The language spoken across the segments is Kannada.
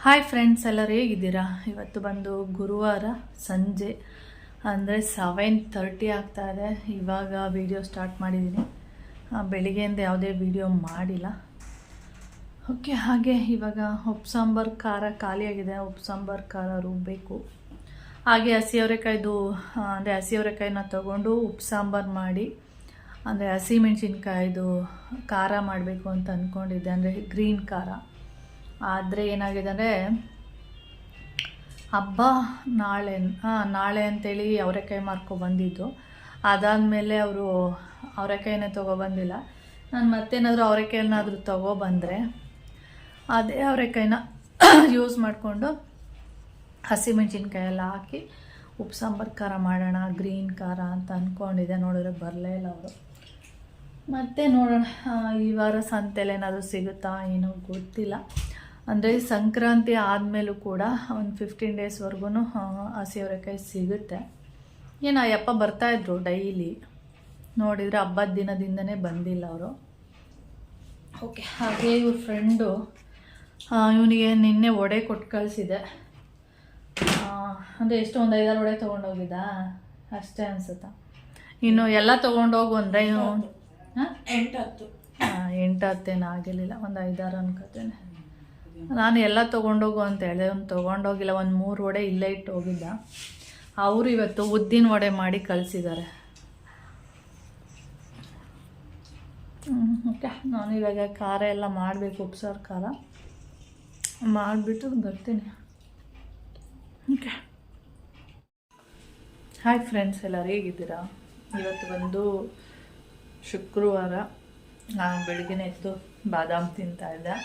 ಹಾಯ್ ಫ್ರೆಂಡ್ಸ್, ಎಲ್ಲರೂ ಹೇಗಿದ್ದೀರಾ? ಇವತ್ತು ಬಂದು ಗುರುವಾರ ಸಂಜೆ ಅಂದರೆ 7:30 ಆಗ್ತಾಯಿದೆ. ಇವಾಗ ವಿಡಿಯೋ ಸ್ಟಾರ್ಟ್ ಮಾಡಿದ್ದೀನಿ. ಬೆಳಿಗ್ಗೆಯಿಂದ ಯಾವುದೇ ವಿಡಿಯೋ ಮಾಡಿಲ್ಲ. ಓಕೆ, ಹಾಗೆ ಇವಾಗ ಉಪ್ಪು ಸಾಂಬಾರು ಖಾರ ಖಾಲಿಯಾಗಿದೆ. ಉಪ್ಪು ಸಾಂಬಾರು ಖಾರ ರುಬ್ಬಬೇಕು. ಹಾಗೆ ಹಸಿ ಅವರೆಕಾಯ್ದು ಅಂದರೆ ಹಸಿ ಅವರೆಕಾಯಿನ ತೊಗೊಂಡು ಉಪ್ಪು ಸಾಂಬಾರು ಮಾಡಿ ಅಂದರೆ ಹಸಿಮೆಣ್ಸಿನ್ಕಾಯ್ದು ಖಾರ ಮಾಡಬೇಕು ಅಂತ ಅಂದ್ಕೊಂಡಿದ್ದೆ, ಅಂದರೆ ಗ್ರೀನ್ ಖಾರ. ಆದರೆ ಏನಾಗಿದೆ ಅಂದರೆ ಹಬ್ಬ ನಾಳೆ ಅಂತೇಳಿ ಅವರೆಕಾಯಿ ಮಾರ್ಕೊಬಂದಿದ್ದು. ಅದಾದಮೇಲೆ ಅವರು ಅವರೆಕಾಯಿನೇ ತೊಗೊಬಂದಿಲ್ಲ. ನಾನು ಮತ್ತೇನಾದರೂ ಅವರೆಕಾಯಿನಾದರೂ ತೊಗೊಬಂದರೆ ಅದೇ ಅವರೆಕಾಯಿನ ಯೂಸ್ ಮಾಡಿಕೊಂಡು ಹಸಿಮೆಣ್ಸಿನ್ಕಾಯಿ ಎಲ್ಲ ಹಾಕಿ ಉಪ್ಪು ಸಾಂಬಾರು ಖಾರ ಮಾಡೋಣ, ಗ್ರೀನ್ ಖಾರ ಅಂತ ಅಂದ್ಕೊಂಡಿದ್ದೆ. ನೋಡಿದ್ರೆ ಬರಲೇ ಇಲ್ಲ ಅವರು. ಮತ್ತೆ ನೋಡೋಣ, ಈ ವಾರ ಸಂತೆಯಲ್ಲಿ ಏನಾದರೂ ಸಿಗುತ್ತಾ ಏನೋ ಗೊತ್ತಿಲ್ಲ. ಅಂದರೆ ಸಂಕ್ರಾಂತಿ ಆದಮೇಲೂ ಕೂಡ ಒಂದು 15 ಡೇಸ್ವರೆಗೂ ಹಸಿ ಅವರೆಕಾಯಿ ಸಿಗುತ್ತೆ. ಏನು ಯಪ್ಪ ಬರ್ತಾಯಿದ್ರು ಡೈಲಿ, ನೋಡಿದರೆ ಹಬ್ಬದ ದಿನದಿಂದನೇ ಬಂದಿಲ್ಲ ಅವರು. ಓಕೆ, ಹಾಗೆ ಇವ್ರ ಫ್ರೆಂಡು ಇವನಿಗೆ ನಿನ್ನೆ ವಡೆ ಕೊಟ್ಟು ಕಳಿಸಿದೆ. ಅಂದರೆ ಎಷ್ಟು ಒಂದು 5-6 ವಡೆ ತೊಗೊಂಡೋಗಿದ್ದ ಅಷ್ಟೇ ಅನ್ಸುತ್ತಾ. ಇನ್ನು ಎಲ್ಲ ತೊಗೊಂಡೋಗು ಅಂದರೆ ಇನ್ನು 8-10 ಆಗಿರಲಿಲ್ಲ, ಒಂದು 5-6 ಅನ್ಕೋತೇನೆ. ನಾನು ಎಲ್ಲ ತೊಗೊಂಡೋಗು ಅಂತ ಹೇಳಿದೆ, ಅವ್ನು ತೊಗೊಂಡೋಗಿಲ್ಲ. ಒಂದು 3 ವಡೆ ಇಲ್ಲೇ ಇಟ್ಟು ಹೋಗಿದ್ದ. ಅವರು ಇವತ್ತು ಉದ್ದಿನ ವಡೆ ಮಾಡಿ ಕಳಿಸಿದ್ದಾರೆ. ಓಕೆ, ನಾನು ಇವಾಗ ಖಾರ ಎಲ್ಲ ಮಾಡಬೇಕು, ಉಪ್ಸಾರು ಖಾರ ಮಾಡಿಬಿಟ್ಟು ಬರ್ತೀನಿ. ಓಕೆ, ಹಾಯ್ ಫ್ರೆಂಡ್ಸ್, ಎಲ್ಲರೂ ಹೇಗಿದ್ದೀರಾ? ಇವತ್ತು ಬಂದು ಶುಕ್ರವಾರ. ನಾನು ಬೆಳಗ್ಗೆ ಎದ್ದು ಬಾದಾಮ್ ತಿಂತಾಯಿದ್ದೆ.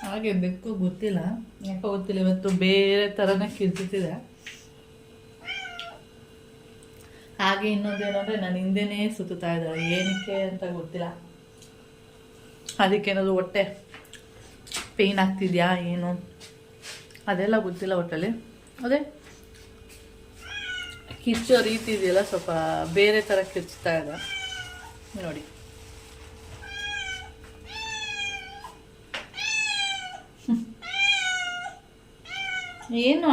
ಹಾಗೆ ಬೆಕ್ಕು ಗೊತ್ತಿಲ್ಲ, ಯಾಕೋ ಗೊತ್ತಿಲ್ಲ, ಇವತ್ತು ಬೇರೆ ಥರನೇ ಕಿರ್ತಿದೆ. ಹಾಗೆ ಇನ್ನೊಂದೇನಂದರೆ ನನ್ನ ಹಿಂದೆನೇ ಸುತ್ತಾ ಇದ್ದಾಳೆ, ಏನಕ್ಕೆ ಅಂತ ಗೊತ್ತಿಲ್ಲ. ಅದಕ್ಕೇನಾದ್ರು ಹೊಟ್ಟೆ ಪೇಯ್ನ್ ಆಗ್ತಿದೆಯಾ ಏನು ಅದೆಲ್ಲ ಗೊತ್ತಿಲ್ಲ. ಒಟ್ಟಲ್ಲಿ ಅದೇ ಕಿಚ್ಚೋ ರೀತಿ ಇದೆಯಲ್ಲ, ಸ್ವಲ್ಪ ಬೇರೆ ಥರ ಕಿರ್ಚ್ತಾ ಇದೆ ನೋಡಿ. ಏನು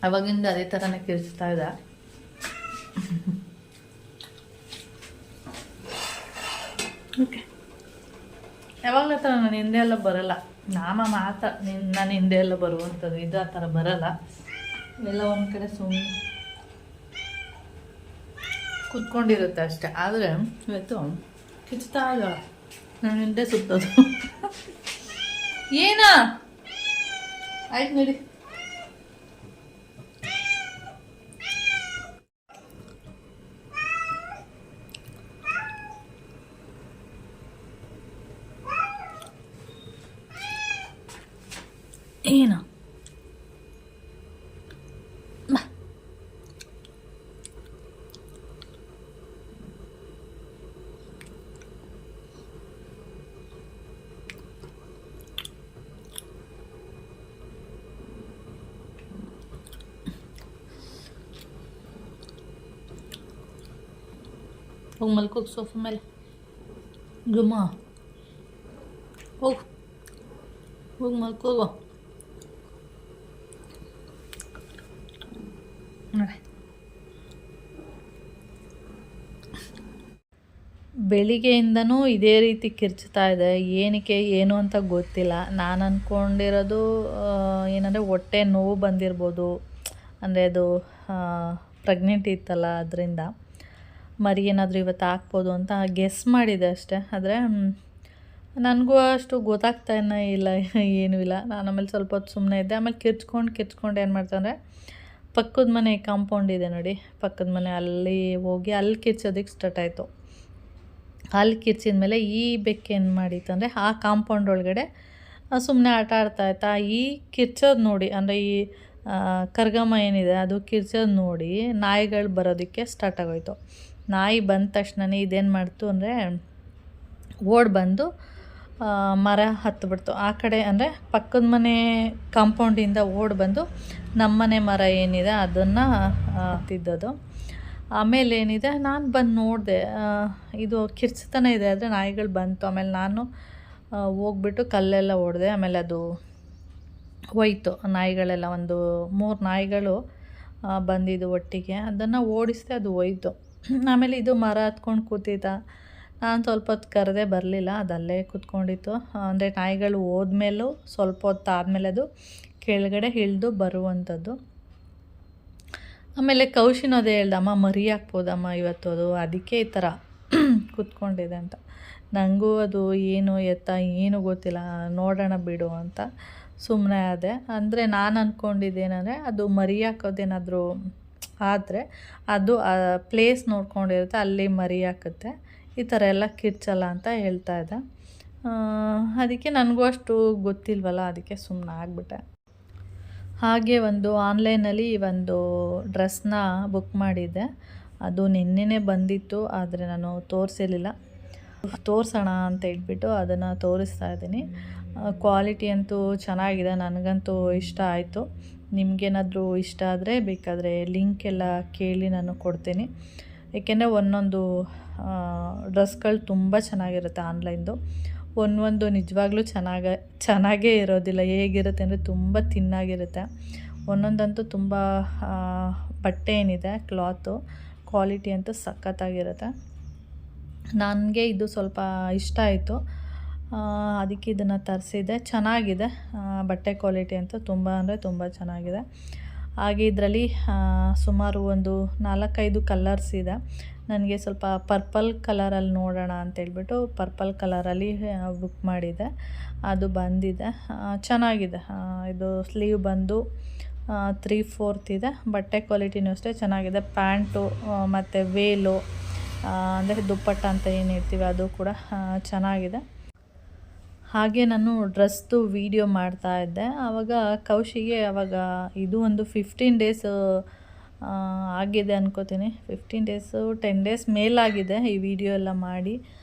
ಅವಾಗಿಂದ ಅದೇ ಥರನೇ ಕಿರ್ಚ್ತಾ ಇದೆ. ಓಕೆ, ಯಾವಾಗಲೂ ಆ ಥರ ನನ್ನ ಹಿಂದೆ ಎಲ್ಲ ಬರಲ್ಲ. ನನ್ನ ಹಿಂದೆ ಎಲ್ಲ ಬರುವಂಥದ್ದು ಇದು ಆ ಥರ ಬರಲ್ಲ. ಎಲ್ಲ ಒಂದು ಕಡೆ ಸುಮ್ಮನೆ ಕುತ್ಕೊಂಡಿರುತ್ತೆ ಅಷ್ಟೆ. ಆದರೆ ಇವತ್ತು ಕಿಚ್ತಾ ಇಲ್ಲ, ನನ್ನ ಹಿಂದೆ ಸುತ್ತೋದು. ಏನಾ ಆಯ್ತು ನೋಡಿ. ಏನು ಹೋಗಿ ಮಲ್ಕೋಗಿ ಸೋಫಾ ಮೇಲೆ. ಗುಮ್ಮ ಹೋಗಿ ಮಲ್ಕೋಗೋ. ಬೆಳಿಗ್ಗೆಯಿಂದನೂ ಇದೇ ರೀತಿ ಕಿರ್ಚ್ತಾ ಇದೆ. ಏನಕ್ಕೆ ಏನು ಅಂತ ಗೊತ್ತಿಲ್ಲ. ನಾನು ಅಂದ್ಕೊಂಡಿರೋದು ಏನಂದರೆ ಹೊಟ್ಟೆ ನೋವು ಬಂದಿರ್ಬೋದು. ಅಂದರೆ ಅದು ಪ್ರೆಗ್ನೆಂಟ್ ಇತ್ತಲ್ಲ, ಅದರಿಂದ ಮರಿ ಏನಾದರೂ ಇವತ್ತು ಹಾಕ್ಬೋದು ಅಂತ ಗೆಸ್ ಮಾಡಿದೆ ಅಷ್ಟೇ. ಆದರೆ ನನಗೂ ಅಷ್ಟು ಗೊತ್ತಾಗ್ತಾನೆ ಇಲ್ಲ, ಏನೂ ಇಲ್ಲ. ನಾನು ಆಮೇಲೆ ಸ್ವಲ್ಪ ಹೊತ್ತು ಸುಮ್ಮನೆ ಇದ್ದೆ. ಆಮೇಲೆ ಕಿರ್ಚ್ಕೊಂಡು ಏನು ಮಾಡ್ತಂದರೆ ಪಕ್ಕದ ಮನೆ ಕಾಂಪೌಂಡ್ ಇದೆ ನೋಡಿ, ಪಕ್ಕದ ಮನೆ, ಅಲ್ಲಿ ಹೋಗಿ ಅಲ್ಲಿ ಕಿರ್ಚೋದಕ್ಕೆ ಸ್ಟಾರ್ಟ್ ಆಯಿತು. ಅಲ್ಲಿ ಕಿರ್ಚಿದ ಮೇಲೆ ಈ ಬೆಕ್ಕು ಏನು ಮಾಡಿತ್ತು ಅಂದರೆ ಆ ಕಾಂಪೌಂಡ್ ಒಳಗಡೆ ಸುಮ್ಮನೆ ಆಟ ಆಡ್ತಾಯಿತ್ತಾ. ಈ ಕಿರ್ಚೋದು ನೋಡಿ, ಅಂದರೆ ಈ ಕರ್ಗಮ್ಮ ಏನಿದೆ ಅದು ಕಿರ್ಚೋದು ನೋಡಿ ನಾಯಿಗಳು ಬರೋದಕ್ಕೆ ಸ್ಟಾರ್ಟ್ ಆಗೋಯ್ತು. ನಾಯಿ ಬಂದ ತಕ್ಷಣವೇ ಇದೇನು ಮಾಡ್ತು ಅಂದರೆ ಓಡಿ ಬಂದು ಮರ ಹತ್ತಿಬಿಡ್ತು. ಆ ಕಡೆ ಅಂದರೆ ಪಕ್ಕದ ಮನೆ ಕಾಂಪೌಂಡಿಂದ ಓಡಿ ಬಂದು ನಮ್ಮನೆ ಮರ ಏನಿದೆ ಅದನ್ನು ಹತ್ತಿದ್ದದು. ಆಮೇಲೆ ಏನಿದೆ ನಾನು ಬಂದು ನೋಡಿದೆ, ಇದು ಕಿರ್ಚ್ತನ ಇದೆ ಆದರೆ ನಾಯಿಗಳು ಬಂತು. ಆಮೇಲೆ ನಾನು ಹೋಗ್ಬಿಟ್ಟು ಕಲ್ಲೆಲ್ಲ ಹೊಡೆದೆ. ಆಮೇಲೆ ಅದು ಹೋಯ್ತು ನಾಯಿಗಳೆಲ್ಲ. ಒಂದು 3 ನಾಯಿಗಳು ಬಂದಿದ್ದು ಒಟ್ಟಿಗೆ. ಅದನ್ನು ಓಡಿಸಿದೆ, ಅದು ಹೋಯ್ತು. ಆಮೇಲೆ ಇದು ಮರ ಹತ್ಕೊಂಡು ಕೂತಿದ್ದ. ನಾನು ಸ್ವಲ್ಪ ಹೊತ್ತು ಕರೆದೆ, ಬರಲಿಲ್ಲ, ಅದು ಅಲ್ಲೇ ಕೂತ್ಕೊಂಡಿತ್ತು. ಅಂದರೆ ನಾಯಿಗಳು ಹೋದ್ಮೇಲೂ ಸ್ವಲ್ಪ ಹೊತ್ತು ಆದಮೇಲೆ ಅದು ಕೆಳಗಡೆ ಇಳಿದು ಬರುವಂಥದ್ದು. ಆಮೇಲೆ ಕೌಶಿನೂ ಅದೇ ಹೇಳ್ದೆ, ಅಮ್ಮ ಮರಿ ಹಾಕ್ಬೋದಮ್ಮ ಇವತ್ತು, ಅದು ಅದಕ್ಕೆ ಈ ಥರ ಕೂತ್ಕೊಂಡಿದೆ ಅಂತ. ನನಗೂ ಅದು ಏನು ಎತ್ತ ಏನೂ ಗೊತ್ತಿಲ್ಲ, ನೋಡೋಣ ಬಿಡು ಅಂತ ಸುಮ್ಮನೆ ಆದೆ. ಅಂದರೆ ನಾನು ಅಂದ್ಕೊಂಡಿದ್ದೇನೆಂದರೆ ಅದು ಮರಿ ಹಾಕೋದೇನಾದರೂ ಆದರೆ ಅದು ಪ್ಲೇಸ್ ನೋಡ್ಕೊಂಡಿರುತ್ತೆ, ಅಲ್ಲಿ ಮರಿ ಹಾಕುತ್ತೆ, ಈ ಥರ ಎಲ್ಲ ಕಿರ್ಚಲ್ಲ ಅಂತ ಹೇಳ್ತಾ ಇದ್ದೆ. ಅದಕ್ಕೆ ನನಗೂ ಅಷ್ಟು ಗೊತ್ತಿಲ್ವಲ್ಲ, ಅದಕ್ಕೆ ಸುಮ್ಮನೆ ಆಗಿಬಿಟ್ಟೆ. ಹಾಗೆ ಒಂದು ಆನ್ಲೈನಲ್ಲಿ ಒಂದು ಡ್ರೆಸ್ನ ಬುಕ್ ಮಾಡಿದ್ದೆ. ಅದು ನಿನ್ನೆನೇ ಬಂದಿತ್ತು, ಆದರೆ ನಾನು ತೋರಿಸಿರಲಿಲ್ಲ. ತೋರಿಸೋಣ ಅಂತ ಹೇಳ್ಬಿಟ್ಟು ಅದನ್ನು ತೋರಿಸ್ತಾ ಇದ್ದೀನಿ. ಕ್ವಾಲಿಟಿ ಅಂತೂ ಚೆನ್ನಾಗಿದೆ, ನನಗಂತೂ ಇಷ್ಟ ಆಯಿತು. ನಿಮಗೇನಾದರೂ ಇಷ್ಟ ಆದರೆ ಬೇಕಾದರೆ ಲಿಂಕ್ ಎಲ್ಲ ಕೇಳಿ ನಾನು ಕೊಡ್ತೀನಿ. ಏಕೆಂದರೆ ಒಂದೊಂದು ಡ್ರೆಸ್ಗಳು ತುಂಬ ಚೆನ್ನಾಗಿರುತ್ತೆ ಆನ್ಲೈನ್ದು. ಒಂದೊಂದು ನಿಜವಾಗ್ಲೂ ಚೆನ್ನಾಗೇ ಇರೋದಿಲ್ಲ. ಹೇಗಿರುತ್ತೆ ಅಂದರೆ ತುಂಬ ತಿನ್ನಾಗಿರುತ್ತೆ. ಒಂದೊಂದಂತೂ ತುಂಬ ಬಟ್ಟೆ ಏನಿದೆ ಕ್ಲಾತು ಕ್ವಾಲಿಟಿ ಅಂತೂ ಸಖತ್ತಾಗಿರುತ್ತೆ. ನನಗೆ ಇದು ಸ್ವಲ್ಪ ಇಷ್ಟ ಆಯಿತು, ಅದಕ್ಕೆ ಇದನ್ನು ತರಿಸಿದೆ. ಚೆನ್ನಾಗಿದೆ ಬಟ್ಟೆ ಕ್ವಾಲಿಟಿ ಅಂತೂ ತುಂಬ ಅಂದರೆ ತುಂಬ ಚೆನ್ನಾಗಿದೆ. ಹಾಗೆ ಇದರಲ್ಲಿ ಸುಮಾರು ಒಂದು 4-5 ಕಲರ್ಸ್ ಇದೆ. ನನಗೆ ಸ್ವಲ್ಪ ಪರ್ಪಲ್ ಕಲರಲ್ಲಿ ನೋಡೋಣ ಅಂತೇಳ್ಬಿಟ್ಟು ಪರ್ಪಲ್ ಕಲರಲ್ಲಿ ಬುಕ್ ಮಾಡಿದೆ. ಅದು ಬಂದಿದೆ, ಚೆನ್ನಾಗಿದೆ. ಇದು ಸ್ಲೀವ್ ಬಂದು 3/4 ಇದೆ. ಬಟ್ಟೆ ಕ್ವಾಲಿಟಿನೂ ಅಷ್ಟೇ ಚೆನ್ನಾಗಿದೆ. ಪ್ಯಾಂಟು ಮತ್ತು ವೇಲು ಅಂದರೆ ದುಪ್ಪಟ್ಟ ಅಂತ ಏನು ಹೇಳ್ತೀವಿ ಅದು ಕೂಡ ಚೆನ್ನಾಗಿದೆ. ಹಾಗೆ ನಾನು ಡ್ರೆಸ್ದು ವೀಡಿಯೋ ಮಾಡ್ತಾಯಿದ್ದೆ. ಆವಾಗ ಕೌಶಿಗೆ ಆವಾಗ ಇದು ಒಂದು 15 ಡೇಸ್ ಆಗಿದೆ ಅನ್ಕೋತೀನಿ. 15 ಡೇಸು 10 ಡೇಸ್ ಮೇಲಾಗಿದೆ ಈ ವಿಡಿಯೋ ಎಲ್ಲ ಮಾಡಿ.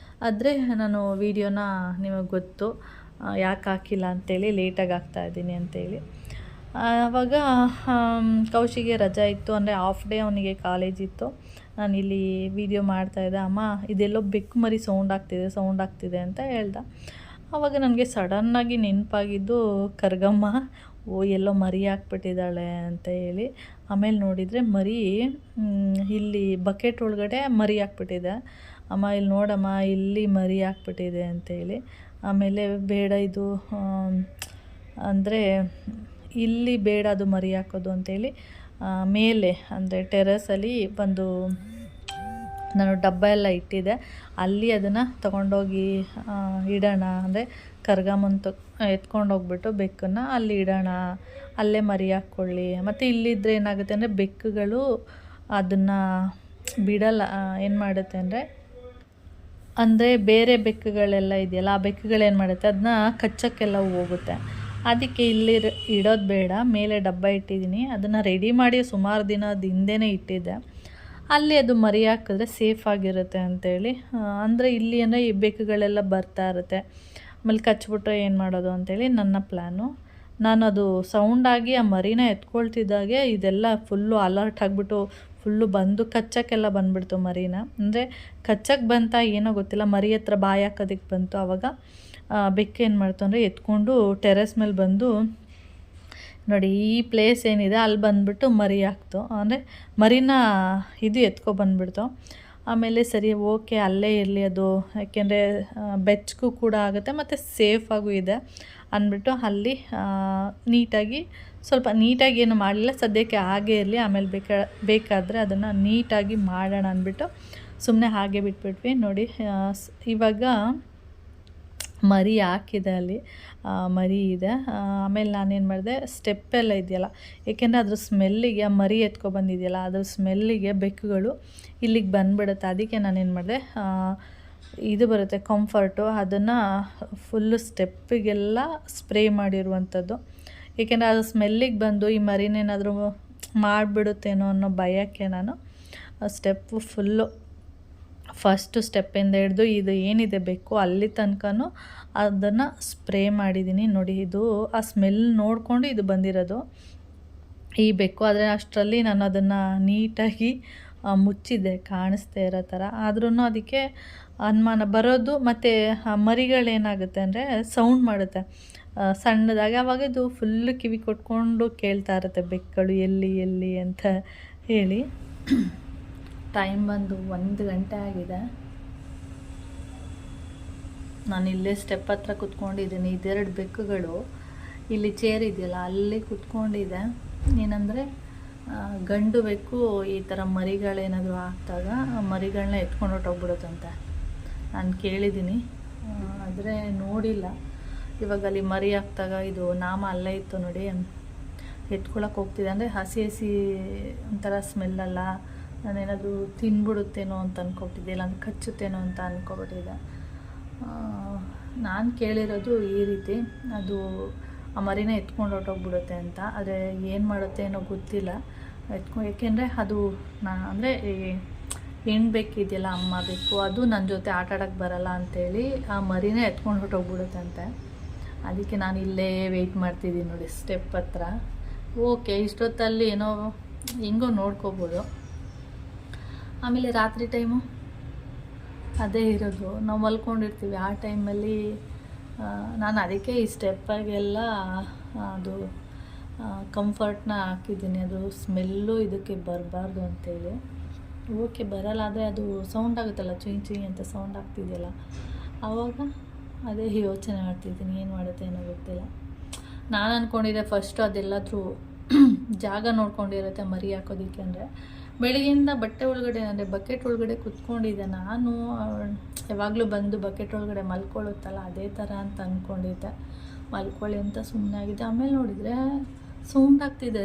ಆದರೆ ನಾನು ವೀಡಿಯೋನ ನಿಮಗೆ ಗೊತ್ತು ಯಾಕೆ ಹಾಕಿಲ್ಲ ಅಂತೇಳಿ, ಲೇಟಾಗಿ ಹಾಕ್ತಾಯಿದ್ದೀನಿ ಅಂತೇಳಿ. ಆವಾಗ ಕೌಶಿಗೆ ರಜಾ ಇತ್ತು, ಅಂದರೆ ಹಾಫ್ ಡೇ ಅವನಿಗೆ ಕಾಲೇಜ್ ಇತ್ತು. ನಾನಿಲ್ಲಿ ವೀಡಿಯೋ ಮಾಡ್ತಾಯಿದ್ದೆ. ಅಮ್ಮ ಇದೆಲ್ಲೋ ಬೆಕ್ಕು ಮರಿ ಸೌಂಡ್ ಆಗ್ತಿದೆ ಅಂತ ಹೇಳ್ದೆ. ಆವಾಗ ನನಗೆ ಸಡನ್ನಾಗಿ ನೆನಪಾಗಿದ್ದು ಕರ್ಗಮ್ಮ, ಎಲ್ಲೋ ಮರಿ ಹಾಕ್ಬಿಟ್ಟಿದ್ದಾಳೆ ಅಂತ ಹೇಳಿ. ಆಮೇಲೆ ನೋಡಿದರೆ ಮರಿ ಇಲ್ಲಿ ಬಕೆಟ್ ಒಳಗಡೆ ಮರಿ ಹಾಕ್ಬಿಟ್ಟಿದೆ. ಅಮ್ಮ ಇಲ್ಲಿ ನೋಡಮ್ಮ, ಇಲ್ಲಿ ಮರಿ ಹಾಕ್ಬಿಟ್ಟಿದೆ ಅಂತೇಳಿ. ಆಮೇಲೆ ಬೇಡ ಇದು ಅಂದರೆ ಇಲ್ಲಿ ಬೇಡ ಅದು ಮರಿ ಹಾಕೋದು ಅಂತೇಳಿ ಮೇಲೆ ಅಂದರೆ ಟೆರೆಸಲ್ಲಿ ಬಂದು ನಾನು ಡಬ್ಬ ಎಲ್ಲ ಇಟ್ಟಿದ್ದೆ, ಅಲ್ಲಿ ಅದನ್ನು ತೊಗೊಂಡೋಗಿ ಇಡೋಣ. ಅಂದರೆ ಕರ್ಗಮ್ಮಂತ ಎತ್ಕೊಂಡೋಗ್ಬಿಟ್ಟು ಬೆಕ್ಕನ್ನು ಅಲ್ಲಿ ಇಡೋಣ, ಅಲ್ಲೇ ಮರಿ ಹಾಕ್ಕೊಳ್ಳಿ. ಮತ್ತು ಇಲ್ಲಿದ್ದರೆ ಏನಾಗುತ್ತೆ ಅಂದರೆ ಬೆಕ್ಕುಗಳು ಅದನ್ನು ಬಿಡಲ್ಲ. ಏನು ಮಾಡುತ್ತೆ ಅಂದರೆ ಬೇರೆ ಬೆಕ್ಕುಗಳೆಲ್ಲ ಇದೆಯಲ್ಲ, ಆ ಬೆಕ್ಕುಗಳೇನು ಮಾಡುತ್ತೆ, ಅದನ್ನ ಕಚ್ಚೋಕ್ಕೆಲ್ಲ ಹೋಗುತ್ತೆ. ಅದಕ್ಕೆ ಇಲ್ಲಿ ಇಡೋದು ಬೇಡ, ಮೇಲೆ ಡಬ್ಬ ಇಟ್ಟಿದ್ದೀನಿ. ಅದನ್ನು ರೆಡಿ ಮಾಡಿ ಸುಮಾರು ದಿನದ ಹಿಂದೆನೇ ಇಟ್ಟಿದ್ದೆ. ಅಲ್ಲಿ ಅದು ಮರಿ ಹಾಕಿದ್ರೆ ಸೇಫಾಗಿರುತ್ತೆ ಅಂಥೇಳಿ. ಅಂದರೆ ಇಲ್ಲಿ ಅಂದರೆ ಈ ಬೆಕ್ಕುಗಳೆಲ್ಲ ಬರ್ತಾ ಇರುತ್ತೆ, ಆಮೇಲೆ ಕಚ್ಬಿಟ್ರೆ ಏನು ಮಾಡೋದು ಅಂಥೇಳಿ ನನ್ನ ಪ್ಲ್ಯಾನು. ನಾನು ಅದು ಸೌಂಡಾಗಿ ಆ ಮರಿನ ಎತ್ಕೊಳ್ತಿದ್ದಾಗೆ ಇದೆಲ್ಲ ಫುಲ್ಲು ಅಲರ್ಟ್ ಆಗಿಬಿಟ್ಟು ಫುಲ್ಲು ಬಂದು ಕಚ್ಚೋಕ್ಕೆಲ್ಲ ಬಂದುಬಿಡ್ತು ಮರಿನ. ಅಂದರೆ ಕಚ್ಚಕ್ಕೆ ಬಂತ ಏನೋ ಗೊತ್ತಿಲ್ಲ, ಮರಿ ಹತ್ರ ಬಾಯಿ ಹಾಕೋದಕ್ಕೆ ಬಂತು. ಆವಾಗ ಬೆಕ್ಕು ಏನು ಮಾಡ್ತು ಅಂದರೆ ಎತ್ಕೊಂಡು ಟೆರೆಸ್ ಮೇಲೆ ಬಂದು ನೋಡಿ ಈ ಪ್ಲೇಸ್ ಏನಿದೆ ಅಲ್ಲಿ ಬಂದುಬಿಟ್ಟು ಮರಿ ಹಾಕ್ತು. ಅಂದರೆ ಮರಿನ ಇದು ಎತ್ಕೊಬಂದ್ಬಿಡ್ತು. ಆಮೇಲೆ ಸರಿ ಓಕೆ ಅಲ್ಲೇ ಇರಲಿ ಅದು, ಯಾಕೆಂದರೆ ಬೆಚ್ಚಗೂ ಕೂಡ ಆಗುತ್ತೆ ಮತ್ತು ಸೇಫಾಗೂ ಇದೆ ಅಂದ್ಬಿಟ್ಟು ಅಲ್ಲಿ ನೀಟಾಗಿ ಸ್ವಲ್ಪ ನೀಟಾಗಿ ಏನು ಮಾಡಲಿಲ್ಲ, ಸದ್ಯಕ್ಕೆ ಹಾಗೇ ಇರಲಿ, ಆಮೇಲೆ ಬೇಕಾದರೆ ಅದನ್ನು ನೀಟಾಗಿ ಮಾಡೋಣ ಅಂದ್ಬಿಟ್ಟು ಸುಮ್ಮನೆ ಹಾಗೆ ಬಿಟ್ಬಿಟ್ವಿ. ನೋಡಿ ಇವಾಗ ಮರಿ ಹಾಕಿದೆ, ಅಲ್ಲಿ ಮರಿ ಇದೆ. ಆಮೇಲೆ ನಾನೇನು ಮಾಡಿದೆ, ಸ್ಟೆಪ್ಪೆಲ್ಲ ಇದೆಯಲ್ಲ, ಏಕೆಂದರೆ ಅದ್ರ ಸ್ಮೆಲ್ಲಿಗೆ ಮರಿ ಎತ್ಕೊಬಂದಿದೆಯಲ್ಲ ಅದ್ರ ಸ್ಮೆಲ್ಲಿಗೆ ಬೆಕ್ಕುಗಳು ಇಲ್ಲಿಗೆ ಬಂದುಬಿಡುತ್ತೆ. ಅದಕ್ಕೆ ನಾನೇನು ಮಾಡಿದೆ, ಇದು ಬರುತ್ತೆ ಕಂಫರ್ಟು, ಅದನ್ನು ಫುಲ್ಲು ಸ್ಟೆಪ್ಪಿಗೆಲ್ಲ ಸ್ಪ್ರೇ ಮಾಡಿರುವಂಥದ್ದು. ಏಕೆಂದರೆ ಅದು ಸ್ಮೆಲ್ಲಿಗೆ ಬಂದು ಈ ಮರಿನೇನಾದರೂ ಮಾಡಿಬಿಡುತ್ತೇನೋ ಅನ್ನೋ ಭಯಕ್ಕೆ ನಾನು ಸ್ಟೆಪ್ಪು ಫುಲ್ಲು ಫಸ್ಟು ಸ್ಟೆಪ್ಪಿಂದ ಹಿಡ್ದು ಇದು ಏನಿದೆ ಬೇಕು ಅಲ್ಲಿ ತನಕನೂ ಅದನ್ನು ಸ್ಪ್ರೇ ಮಾಡಿದ್ದೀನಿ. ನೋಡಿ ಇದು ಆ ಸ್ಮೆಲ್ ನೋಡಿಕೊಂಡು ಇದು ಬಂದಿರೋದು ಈ ಬೆಕ್ಕು. ಆದರೆ ಅಷ್ಟರಲ್ಲಿ ನಾನು ಅದನ್ನು ನೀಟಾಗಿ ಮುಚ್ಚಿದೆ ಕಾಣಿಸ್ತಾ ಇರೋ ಥರ. ಆದ್ರೂ ಅದಕ್ಕೆ ಅನುಮಾನ ಬರೋದು. ಮತ್ತು ಮರಿಗಳೇನಾಗುತ್ತೆ ಅಂದರೆ ಸೌಂಡ್ ಮಾಡುತ್ತೆ ಸಣ್ಣದಾಗಿ. ಆವಾಗ ಇದು ಫುಲ್ಲು ಕಿವಿ ಕೊಟ್ಕೊಂಡು ಕೇಳ್ತಾ ಇರುತ್ತೆ ಬೆಕ್ಕುಗಳು ಎಲ್ಲಿ ಎಲ್ಲಿ ಅಂತ ಹೇಳಿ. ಟೈಮ್ ಬಂದು 1 ಗಂಟೆ ಆಗಿದೆ. ನಾನು ಇಲ್ಲೇ ಸ್ಟೆಪ್ ಹತ್ರ ಕುತ್ಕೊಂಡಿದ್ದೀನಿ. ಇದೆರಡು ಬೆಕ್ಕುಗಳು ಇಲ್ಲಿ ಚೇರ್ ಇದೆಯಲ್ಲ ಅಲ್ಲಿ ಕುತ್ಕೊಂಡಿದೆ. ಏನಂದರೆ ಗಂಡು ಬೆಕ್ಕು ಈ ಥರ ಮರಿಗಳೇನಾದರೂ ಹಾಕಿದಾಗ ಮರಿಗಳನ್ನ ಎತ್ಕೊಂಡು ಹೊಟ್ಟೋಗ್ಬಿಡುತ್ತಂತೆ. ನಾನು ಕೇಳಿದ್ದೀನಿ, ಆದರೆ ನೋಡಿಲ್ಲ. ಇವಾಗ ಅಲ್ಲಿ ಮರಿ ಹಾಕಿದಾಗ ಇದು ನಾಮ ಅಲ್ಲೇ ಇತ್ತು ನೋಡಿ, ಎತ್ಕೊಳಕ್ಕೆ ಹೋಗ್ತಿದೆ. ಅಂದರೆ ಹಸಿ ಹಸಿ ಒಂಥರ ಸ್ಮೆಲ್ಲಲ್ಲ, ನಾನೇನಾದರೂ ತಿನ್ಬಿಡುತ್ತೇನೋ ಅಂತ ಅಂದ್ಕೊಬಿಟ್ಟಿದ್ದೆ, ಇಲ್ಲಾಂದ್ರೆ ಕಚ್ಚುತ್ತೇನೋ ಅಂತ ಅಂದ್ಕೊಬಿಟ್ಟಿದ್ದೆ. ನಾನು ಕೇಳಿರೋದು ಈ ರೀತಿ, ಅದು ಆ ಮರಿನ ಎತ್ಕೊಂಡು ಹೊರಟೋಗ್ಬಿಡುತ್ತೆ ಅಂತ. ಆದರೆ ಏನು ಮಾಡುತ್ತೆ ಏನೋ ಗೊತ್ತಿಲ್ಲ. ಏಕೆಂದರೆ ಅದು ಅಂದರೆ ಹೆಣ್ಣು ಬೇಕಿದೆಯಲ್ಲ ಅಮ್ಮ ಬೇಕು, ಅದು ನನ್ನ ಜೊತೆ ಆಟಾಡೋಕ್ಕೆ ಬರಲ್ಲ ಅಂಥೇಳಿ ಆ ಮರಿನೇ ಎತ್ಕೊಂಡು ಹೊರಟೋಗ್ಬಿಡುತ್ತೆ ಅಂತೆ. ಅದಕ್ಕೆ ನಾನು ಇಲ್ಲೇ ವೆಯ್ಟ್ ಮಾಡ್ತಿದ್ದೀನಿ ನೋಡಿ ಸ್ಟೆಪ್ ಹತ್ರ. ಓಕೆ, ಇಷ್ಟೊತ್ತಲ್ಲಿ ಏನೋ ಹೆಂಗೋ ನೋಡ್ಕೋಬೋದು. ಆಮೇಲೆ ರಾತ್ರಿ ಟೈಮು ಅದೇ ಇರೋದು, ನಾವು ಮಲ್ಕೊಂಡಿರ್ತೀವಿ ಆ ಟೈಮಲ್ಲಿ. ನಾನು ಅದಕ್ಕೆ ಈ ಸ್ಟೆಪ್ಪಾಗೆಲ್ಲ ಅದು ಕಂಫರ್ಟ್ನ ಹಾಕಿದ್ದೀನಿ, ಅದು ಸ್ಮೆಲ್ಲು ಇದಕ್ಕೆ ಬರಬಾರ್ದು ಅಂತೇಳಿ. ಓಕೆ, ಬರಲ್ಲ, ಆದರೆ ಅದು ಸೌಂಡ್ ಆಗುತ್ತಲ್ಲ, ಚುಯ್ ಚುಯ್ ಅಂತ ಸೌಂಡ್ ಆಗ್ತಿದೆಯಲ್ಲ, ಆವಾಗ ಅದೇ ಯೋಚನೆ ಮಾಡ್ತಿದ್ದೀನಿ ಏನು ಮಾಡುತ್ತೆ ಏನೋ ಗೊತ್ತಿಲ್ಲ. ನಾನು ಅಂದ್ಕೊಂಡಿದ್ದೆ ಫಸ್ಟು ಅದೆಲ್ಲಾದರೂ ಜಾಗ ನೋಡ್ಕೊಂಡಿರುತ್ತೆ ಮರಿ ಹಾಕೋದಕ್ಕೆ. ಅಂದರೆ ಬೆಳಗ್ಗೆಯಿಂದ ಬಟ್ಟೆ ಒಳಗಡೆ ಅಂದರೆ ಬಕೆಟ್ ಒಳಗಡೆ ಕುತ್ಕೊಂಡಿದ್ದೆ. ನಾನು ಯಾವಾಗಲೂ ಬಂದು ಬಕೆಟ್ ಒಳಗಡೆ ಮಲ್ಕೊಳ್ಳುತ್ತಲ್ಲ ಅದೇ ಥರ ಅಂತ ಅಂದ್ಕೊಂಡಿದ್ದೆ. ಮಲ್ಕೊಳ್ಳಿ ಅಂತ ಸುಮ್ಮನೆ ಆಗಿದೆ. ಆಮೇಲೆ ನೋಡಿದರೆ ಸೌಂಡ್ ಆಗ್ತಿದೆ,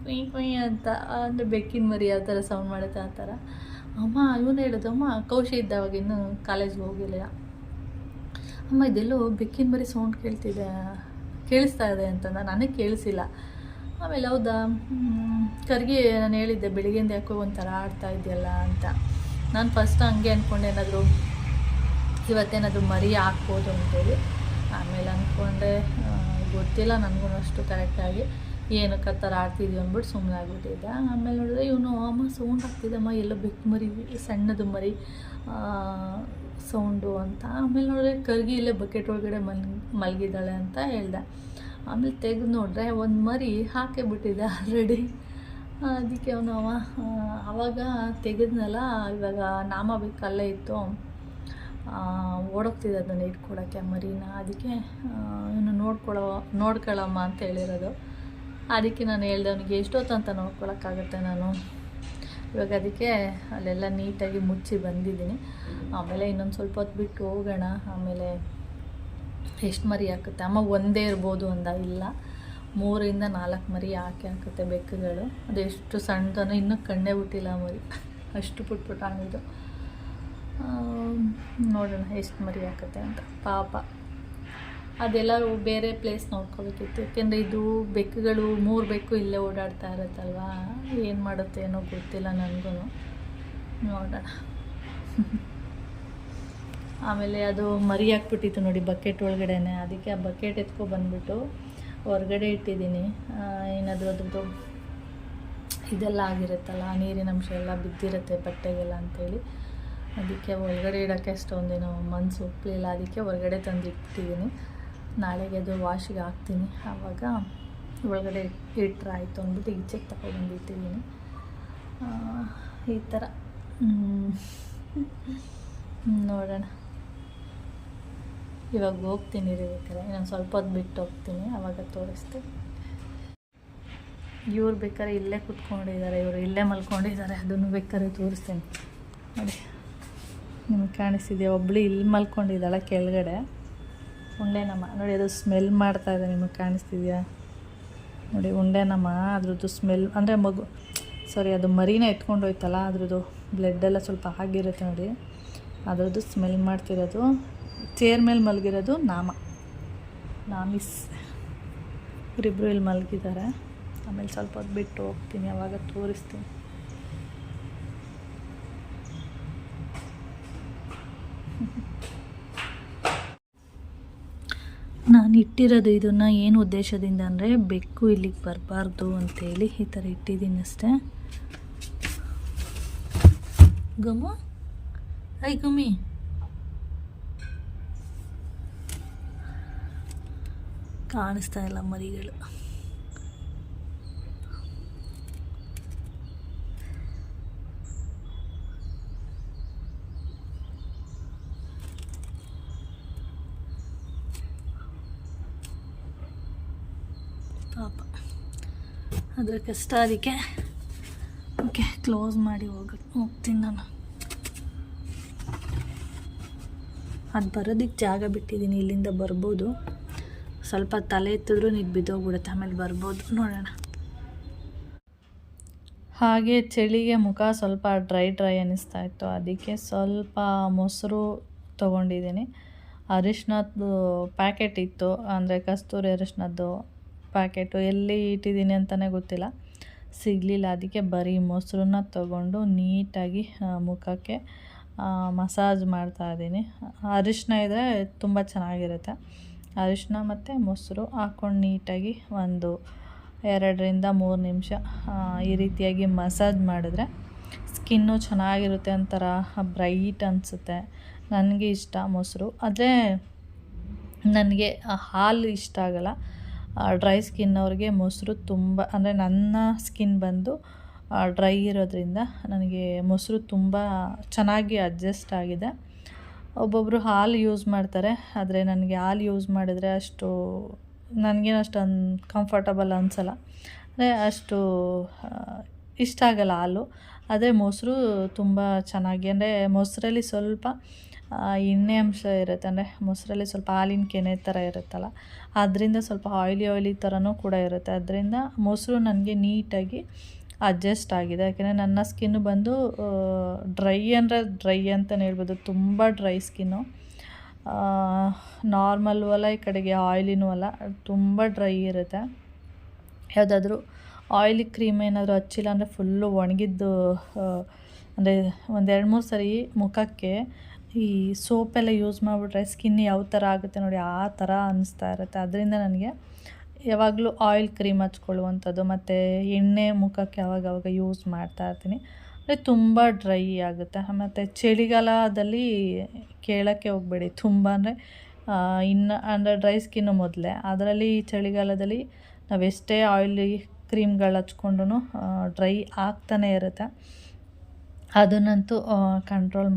ಕುಯ್ ಕುಯ್ ಅಂತ. ಅಂದರೆ ಬೆಕ್ಕಿನ ಮರಿ ಯಾವ ಥರ ಸೌಂಡ್ ಮಾಡುತ್ತೆ ಆ ಥರ. ಅಮ್ಮ ಇವನು ಹೇಳೋದು, ಅಮ್ಮ ಕೌಶಿ ಇದ್ದ ಅವಾಗ ಇನ್ನೂ ಕಾಲೇಜ್ಗೆ ಹೋಗಿಲ್ಲ. ಅಮ್ಮ ಇದೆಲ್ಲೋ ಬೆಕ್ಕಿನ ಮರಿ ಸೌಂಡ್ ಕೇಳಿಸ್ತಾ ಇದೆ ಅಂತಂದ. ನನಗೆ ಕೇಳಿಸಿಲ್ಲ. ಆಮೇಲೆ ಹೌದಾ ಕರ್ಗಿ ನಾನು ಹೇಳಿದ್ದೆ ಬೆಳಿಗ್ಗೆಯಿಂದ ಯಾಕೋ ಒಂಥರ ಆಡ್ತಾ ಇದೆಯಲ್ಲ ಅಂತ. ನಾನು ಫಸ್ಟ್ ಹಂಗೆ ಅಂದ್ಕೊಂಡೆ ಏನಾದರೂ ಇವತ್ತೇನಾದರೂ ಮರಿ ಹಾಕ್ಬೋದು ಅಂತೇಳಿ. ಆಮೇಲೆ ಅಂದ್ಕೊಂಡೆ ಗೊತ್ತಿಲ್ಲ ನನಗೂ ಅಷ್ಟು ಕರೆಕ್ಟಾಗಿ ಏನಕ್ಕೆ ಆ ಥರ ಆಡ್ತಿದ್ವಿ ಅಂದ್ಬಿಟ್ಟು ಸುಮ್ಮನೆ ಆಗಿಬಿಟ್ಟಿದ್ದೆ. ಆಮೇಲೆ ನೋಡಿದ್ರೆ ಇವನು ಅಮ್ಮ ಸೌಂಡ್ ಆಗ್ತಿದ್ದಮ್ಮ, ಎಲ್ಲೋ ಬೆಕ್ಕು ಮರಿ ಸಣ್ಣದು ಮರಿ ಸೌಂಡು ಅಂತ. ಆಮೇಲೆ ನೋಡಿದ್ರೆ ಕರ್ಗಿ ಇಲ್ಲೇ ಬಕೆಟ್ ಒಳಗಡೆ ಮಲಗಿದ್ದಾಳೆ ಅಂತ ಹೇಳ್ದೆ. ಆಮೇಲೆ ತೆಗೆದು ನೋಡಿದ್ರೆ ಒಂದು ಮರಿ ಹಾಕೇ ಬಿಟ್ಟಿದೆ ಆಲ್ರೆಡಿ. ಅದಕ್ಕೆ ಅವನು ಆವಾಗ ತೆಗೆದ್ನಲ್ಲ, ಇವಾಗ ನಾಮ ಬೇಕಲ್ಲೇ ಇತ್ತು, ಓಡೋಗ್ತಿದ್ದೆ ಅದನ್ನು ಇಟ್ಕೊಳಕ್ಕೆ ಮರಿನ. ಅದಕ್ಕೆ ಇವನು ನೋಡ್ಕೊಳ್ಳಮ್ಮ ಅಂತ ಹೇಳಿರೋದು. ಅದಕ್ಕೆ ನಾನು ಹೇಳ್ದೆ ಅವನಿಗೆ ಎಷ್ಟೊತ್ತು ಅಂತ ನೋಡ್ಕೊಳಕ್ಕಾಗತ್ತೆ ನಾನು. ಇವಾಗ ಅದಕ್ಕೆ ಅಲ್ಲೆಲ್ಲ ನೀಟಾಗಿ ಮುಚ್ಚಿ ಬಂದಿದ್ದೀನಿ. ಆಮೇಲೆ ಇನ್ನೊಂದು ಸ್ವಲ್ಪ ಹೊತ್ತು ಬಿಟ್ಟು ಹೋಗೋಣ. ಆಮೇಲೆ ಎಷ್ಟು ಮರಿ ಹಾಕುತ್ತೆ ಅಮ್ಮ? ಒಂದೇ ಇರ್ಬೋದು ಅಂದ. ಇಲ್ಲ, 3 ರಿಂದ 4 ಮರಿ ಹಾಕುತ್ತೆ ಬೆಕ್ಕುಗಳು. ಅದೆಷ್ಟು ಸಣ್ಣದನ್ನು ಇನ್ನೂ ಕಣ್ಣೇ ಬಿಟ್ಟಿಲ್ಲ ಮರಿ, ಅಷ್ಟು ಪುಟ್ಟಾಣಿದು. ನೋಡೋಣ ಎಷ್ಟು ಮರಿ ಹಾಕುತ್ತೆ ಅಂತ. ಪಾಪ ಅದೆಲ್ಲರೂ ಬೇರೆ ಪ್ಲೇಸ್ ನೋಡ್ಕೋಬೇಕಿತ್ತು. ಯಾಕೆಂದರೆ ಇದು ಬೆಕ್ಕುಗಳು 3 ಬೆಕ್ಕು ಇಲ್ಲೇ ಓಡಾಡ್ತಾ ಇರುತ್ತಲ್ವ, ಏನು ಮಾಡುತ್ತೆ ಏನೋ ಗೊತ್ತಿಲ್ಲ ನನಗೂ. ನೋಡೋಣ. ಆಮೇಲೆ ಅದು ಮರಿ ಹಾಕ್ಬಿಟ್ಟಿತ್ತು ನೋಡಿ ಬಕೆಟ್ ಒಳಗಡೆನೆ. ಅದಕ್ಕೆ ಆ ಬಕೆಟ್ ಬಂದುಬಿಟ್ಟು ಹೊರಗಡೆ ಇಟ್ಟಿದ್ದೀನಿ. ಏನಾದರೂ ಅದ್ರದ್ದು ಇದೆಲ್ಲ ಆಗಿರುತ್ತಲ್ಲ, ನೀರಿನ ಅಂಶ ಎಲ್ಲ ಬಿದ್ದಿರುತ್ತೆ ಬಟ್ಟೆಗೆಲ್ಲ ಅಂಥೇಳಿ. ಅದಕ್ಕೆ ಹೊರಗಡೆ ಇಡೋಕ್ಕೆ ಅಷ್ಟೊಂದೇನೋ ಮನಸ್ಸು ಒಪ್ಪಲಿಲ್ಲ. ಅದಕ್ಕೆ ಹೊರಗಡೆ ತಂದಿಟ್ಟಿದ್ದೀನಿ. ನಾಳೆಗೆ ಅದು ವಾಶಿಗೆ ಹಾಕ್ತೀನಿ. ಆವಾಗ ಒಳಗಡೆ ಇಟ್ಟರೆ ಆಯಿತು ಅಂದ್ಬಿಟ್ಟು ಈಚೆಗೆ ತಗೊಬಂದಿಟ್ಟಿದ್ದೀನಿ. ಈ ಥರ ನೋಡೋಣ. ಇವಾಗ ಹೋಗ್ತೀನಿ ಬೇಕಾದ್ರೆ, ಇನ್ನೊಂದು ಸ್ವಲ್ಪ ಹೊತ್ತು ಬಿಟ್ಟು ಹೋಗ್ತೀನಿ, ಆವಾಗ ತೋರಿಸ್ತೀನಿ. ಇವ್ರು ಬೇಕಾದ್ರೆ ಇಲ್ಲೇ ಕುತ್ಕೊಂಡಿದ್ದಾರೆ, ಇವರು ಇಲ್ಲೇ ಮಲ್ಕೊಂಡಿದ್ದಾರೆ. ಅದನ್ನು ಬೇಕಾದ್ರೆ ತೋರಿಸ್ತೀನಿ ನೋಡಿ. ನಿಮ್ಗೆ ಕಾಣಿಸ್ತಿದೆಯಾ? ಒಬ್ಬಳು ಇಲ್ಲಿ ಮಲ್ಕೊಂಡಿದ್ದಾಳೆ ಕೆಳಗಡೆ, ಉಂಡೆನಮ್ಮ ನೋಡಿ. ಅದು ಸ್ಮೆಲ್ ಮಾಡ್ತಾ ಇದೆ, ನಿಮಗೆ ಕಾಣಿಸ್ತಿದೆಯಾ ನೋಡಿ? ಉಂಡೆನಮ್ಮ ಅದ್ರದ್ದು ಸ್ಮೆಲ್ ಅಂದರೆ ಅದು ಮರಿನ ಎತ್ಕೊಂಡು ಹೋಯ್ತಲ್ಲ, ಅದ್ರದ್ದು ಬ್ಲಡ್ಡೆಲ್ಲ ಸ್ವಲ್ಪ ಆಗಿರುತ್ತೆ ನೋಡಿ, ಅದರದ್ದು ಸ್ಮೆಲ್ ಮಾಡ್ತಿರೋದು. ಚೇರ್ ಮೇಲೆ ಮಲಗಿರೋದು ನಾಮಿಸ್. ಇವರಿಬ್ಬರು ಇಲ್ಲಿ ಮಲಗಿದ್ದಾರೆ. ಆಮೇಲೆ ಸ್ವಲ್ಪ ಹೊತ್ತು ಬಿಟ್ಟು ಹೋಗ್ತೀನಿ, ಆವಾಗ ತೋರಿಸ್ತೀನಿ. ನಾನು ಇಟ್ಟಿರೋದು ಇದನ್ನು ಏನು ಉದ್ದೇಶದಿಂದ ಅಂದರೆ ಬೆಕ್ಕು ಇಲ್ಲಿಗೆ ಬರಬಾರ್ದು ಅಂಥೇಳಿ ಈ ಥರ ಇಟ್ಟಿದ್ದೀನಿ ಅಷ್ಟೇ. ಗಮು ಐ ಗಮಿ ಕಾಣಿಸ್ತಾ ಇಲ್ಲ ಮರಿಗಳು. ಪಾಪ ಅದ್ರ ಕಷ್ಟ, ಅದಕ್ಕೆ ಓಕೆ ಕ್ಲೋಸ್ ಮಾಡಿ ಹೋಗ್ತೀನಿ ನಾನು. ಅದು ಬರೋದಕ್ಕೆ ಜಾಗ ಬಿಟ್ಟಿದ್ದೀನಿ, ಇಲ್ಲಿಂದ ಬರ್ಬೋದು. ಸ್ವಲ್ಪ ತಲೆ ಎತ್ತಿದ್ರೂ ನೀರು ಬಿದ್ದೋಗ್ಬಿಡುತ್ತೆ, ಆಮೇಲೆ ಬರ್ಬೋದು, ನೋಡೋಣ. ಹಾಗೆ ಚಳಿಗೆ ಮುಖ ಸ್ವಲ್ಪ ಡ್ರೈ ಅನ್ನಿಸ್ತಾ ಇತ್ತು, ಅದಕ್ಕೆ ಸ್ವಲ್ಪ ಮೊಸರು ತೊಗೊಂಡಿದ್ದೀನಿ. ಅರಿಶಿನದ್ದು ಪ್ಯಾಕೆಟ್ ಇತ್ತು, ಅಂದರೆ ಕಸ್ತೂರಿ ಅರಿಶಿನದ್ದು ಪ್ಯಾಕೆಟು ಎಲ್ಲಿ ಇಟ್ಟಿದ್ದೀನಿ ಅಂತಲೇ ಗೊತ್ತಿಲ್ಲ, ಸಿಗಲಿಲ್ಲ. ಅದಕ್ಕೆ ಬರೀ ಮೊಸರನ್ನ ತೊಗೊಂಡು ನೀಟಾಗಿ ಮುಖಕ್ಕೆ ಮಸಾಜ್ ಮಾಡ್ತಾಯಿದ್ದೀನಿ. ಅರಿಶಿನ ಇದ್ದರೆ ತುಂಬ ಚೆನ್ನಾಗಿರುತ್ತೆ. ಅರಿಶಿನ ಮತ್ತು ಮೊಸರು ಹಾಕ್ಕೊಂಡು ನೀಟಾಗಿ ಒಂದು 2ರಿಂದ 3 ನಿಮಿಷ ಈ ರೀತಿಯಾಗಿ ಮಸಾಜ್ ಮಾಡಿದ್ರೆ ಸ್ಕಿನ್ನು ಚೆನ್ನಾಗಿರುತ್ತೆ, ಒಂಥರ ಬ್ರೈಟ್ ಅನಿಸುತ್ತೆ. ನನಗೆ ಇಷ್ಟ ಮೊಸರು, ಆದರೆ ನನಗೆ ಹಾಲು ಇಷ್ಟ ಆಗಲ್ಲ. ಡ್ರೈ ಸ್ಕಿನ್ ಅವ್ರಿಗೆ ಮೊಸರು ತುಂಬ, ಅಂದರೆ ನನ್ನ ಸ್ಕಿನ್ ಬಂದು ಡ್ರೈ ಇರೋದ್ರಿಂದ ನನಗೆ ಮೊಸರು ತುಂಬ ಚೆನ್ನಾಗಿ ಅಡ್ಜಸ್ಟ್ ಆಗಿದೆ. ಒಬ್ಬೊಬ್ಬರು ಹಾಲು ಯೂಸ್ ಮಾಡ್ತಾರೆ, ಆದರೆ ನನಗೆ ಹಾಲು ಯೂಸ್ ಮಾಡಿದರೆ ಅಷ್ಟು ನನಗೇನು ಅಷ್ಟು ಕಂಫರ್ಟಬಲ್ ಅನಿಸಲ್ಲ, ಅಂದರೆ ಅಷ್ಟು ಇಷ್ಟ ಆಗಲ್ಲ ಹಾಲು. ಆದರೆ ಮೊಸರು ತುಂಬ ಚೆನ್ನಾಗಿ, ಅಂದರೆ ಮೊಸರಲ್ಲಿ ಸ್ವಲ್ಪ ಎಣ್ಣೆ ಅಂಶ ಇರುತ್ತೆ, ಅಂದರೆ ಮೊಸರಲ್ಲಿ ಸ್ವಲ್ಪ ಹಾಲಿನ ಕೆನೆ ಥರ ಇರುತ್ತಲ್ಲ, ಅದರಿಂದ ಸ್ವಲ್ಪ ಆಯ್ಲಿ ಥರನೂ ಕೂಡ ಇರುತ್ತೆ. ಅದರಿಂದ ಮೊಸರು ನನಗೆ ನೀಟಾಗಿ ಅಡ್ಜಸ್ಟ್ ಆಗಿದೆ. ಯಾಕೆಂದರೆ ನನ್ನ ಸ್ಕಿನ್ನು ಬಂದು ಡ್ರೈ ಅಂತಲೇ ಹೇಳ್ಬೋದು, ತುಂಬ ಡ್ರೈ ಸ್ಕಿನ್ನು. ನಾರ್ಮಲ್ಲು ಅಲ್ಲ, ಈ ಕಡೆಗೆ ಆಯ್ಲಿನೂ ಅಲ್ಲ, ತುಂಬ ಡ್ರೈ ಇರುತ್ತೆ. ಯಾವುದಾದ್ರೂ ಆಯ್ಲಿ ಕ್ರೀಮ್ ಏನಾದರೂ ಹಚ್ಚಿಲ್ಲ ಅಂದರೆ ಫುಲ್ಲು ಒಣಗಿದ್ದು, ಅಂದರೆ 1-2-3 ಸರಿ ಮುಖಕ್ಕೆ ಈ ಸೋಪೆಲ್ಲ ಯೂಸ್ ಮಾಡಿಬಿಟ್ರೆ ಸ್ಕಿನ್ ಯಾವ ಥರ ಆಗುತ್ತೆ ನೋಡಿ, ಆ ಥರ ಅನ್ನಿಸ್ತಾ ಇರುತ್ತೆ. ಅದರಿಂದ ನನಗೆ ಯಾವಾಗಲೂ ಆಯಿಲ್ ಕ್ರೀಮ್ ಹಚ್ಕೊಳ್ಳುವಂಥದ್ದು ಮತ್ತು ಎಣ್ಣೆ ಮುಖಕ್ಕೆ ಆವಾಗವಾಗ ಯೂಸ್ ಮಾಡ್ತಾಯಿರ್ತೀನಿ, ಅಂದರೆ ತುಂಬ ಡ್ರೈ ಆಗುತ್ತೆ. ಮತ್ತು ಚಳಿಗಾಲದಲ್ಲಿ ಕೇಳೋಕ್ಕೆ ಹೋಗಬೇಡಿ, ತುಂಬ ಅಂದರೆ ಇನ್ನು ಅಂದರೆ ಡ್ರೈ ಸ್ಕಿನ್ನು ಮೊದಲೇ, ಅದರಲ್ಲಿ ಚಳಿಗಾಲದಲ್ಲಿ ನಾವೆಷ್ಟೇ ಆಯಿಲಿ ಕ್ರೀಮ್ಗಳು ಹಚ್ಕೊಂಡ್ರೂ ಡ್ರೈ ಆಗ್ತಾನೆ ಇರುತ್ತೆ. ಅದನ್ನಂತೂ ಕಂಟ್ರೋಲ್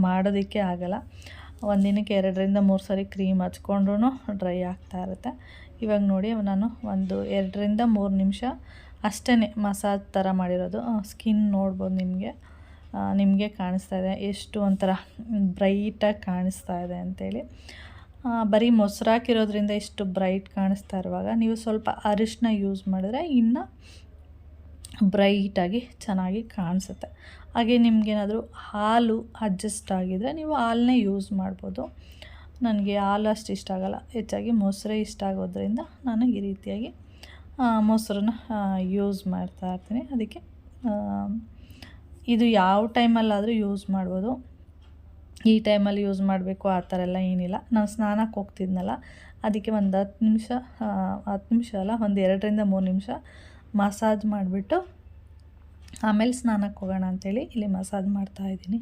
ಮಾಡೋದಕ್ಕೆ ಆಗಲ್ಲ. ಒಂದಿನಕ್ಕೆ 2ರಿಂದ 3 ಸರಿ ಕ್ರೀಮ್ ಹಚ್ಕೊಂಡ್ರೂ ಡ್ರೈ ಆಗ್ತಾ ಇರುತ್ತೆ. ಇವಾಗ ನೋಡಿ ನಾನು ಒಂದು 2ರಿಂದ 3 ನಿಮಿಷ ಅಷ್ಟೇ ಮಸಾಜ್ ಥರ ಮಾಡಿರೋದು. ಸ್ಕಿನ್ ನೋಡ್ಬೋದು, ನಿಮಗೆ ಕಾಣಿಸ್ತಾ ಇದೆ ಎಷ್ಟು ಒಂಥರ ಬ್ರೈಟಾಗಿ ಕಾಣಿಸ್ತಾ ಇದೆ ಅಂತೇಳಿ. ಬರೀ ಮೊಸರು ಹಾಕಿರೋದ್ರಿಂದ ಇಷ್ಟು ಬ್ರೈಟ್ ಕಾಣಿಸ್ತಾ ಇರುವಾಗ ನೀವು ಸ್ವಲ್ಪ ಅರಿಶಿನ ಯೂಸ್ ಮಾಡಿದ್ರೆ ಇನ್ನೂ ಬ್ರೈಟಾಗಿ ಚೆನ್ನಾಗಿ ಕಾಣಿಸುತ್ತೆ. ಹಾಗೆ ನಿಮಗೇನಾದರೂ ಹಾಲು ಅಡ್ಜಸ್ಟ್ ಆಗಿದರೆ ನೀವು ಹಾಲನ್ನೇ ಯೂಸ್ ಮಾಡ್ಬೋದು. ನನಗೆ ಹಾಲು ಅಷ್ಟು ಇಷ್ಟ ಆಗೋಲ್ಲ, ಹೆಚ್ಚಾಗಿ ಮೊಸರೇ ಇಷ್ಟ ಆಗೋದ್ರಿಂದ ನಾನು ಈ ರೀತಿಯಾಗಿ ಮೊಸರನ್ನ ಯೂಸ್ ಮಾಡ್ತಾಯಿರ್ತೀನಿ. ಅದಕ್ಕೆ ಇದು ಯಾವ ಟೈಮಲ್ಲಾದರೂ ಯೂಸ್ ಮಾಡ್ಬೋದು, ಈ ಟೈಮಲ್ಲಿ ಯೂಸ್ ಮಾಡಬೇಕು ಆ ಥರ ಎಲ್ಲ ಏನಿಲ್ಲ. ನಾನು ಸ್ನಾನಕ್ಕೆ ಹೋಗ್ತಿದ್ನಲ್ಲ, ಅದಕ್ಕೆ ಒಂದು 10 ನಿಮಿಷ ಅಲ್ಲ, ಒಂದು 2ರಿಂದ 3 ನಿಮಿಷ ಮಸಾಜ್ ಮಾಡಿಬಿಟ್ಟು ಆಮೇಲೆ ಸ್ನಾನಕ್ಕೆ ಹೋಗೋಣ ಅಂಥೇಳಿ ಇಲ್ಲಿ ಮಸಾಜ್ ಮಾಡ್ತಾಯಿದ್ದೀನಿ.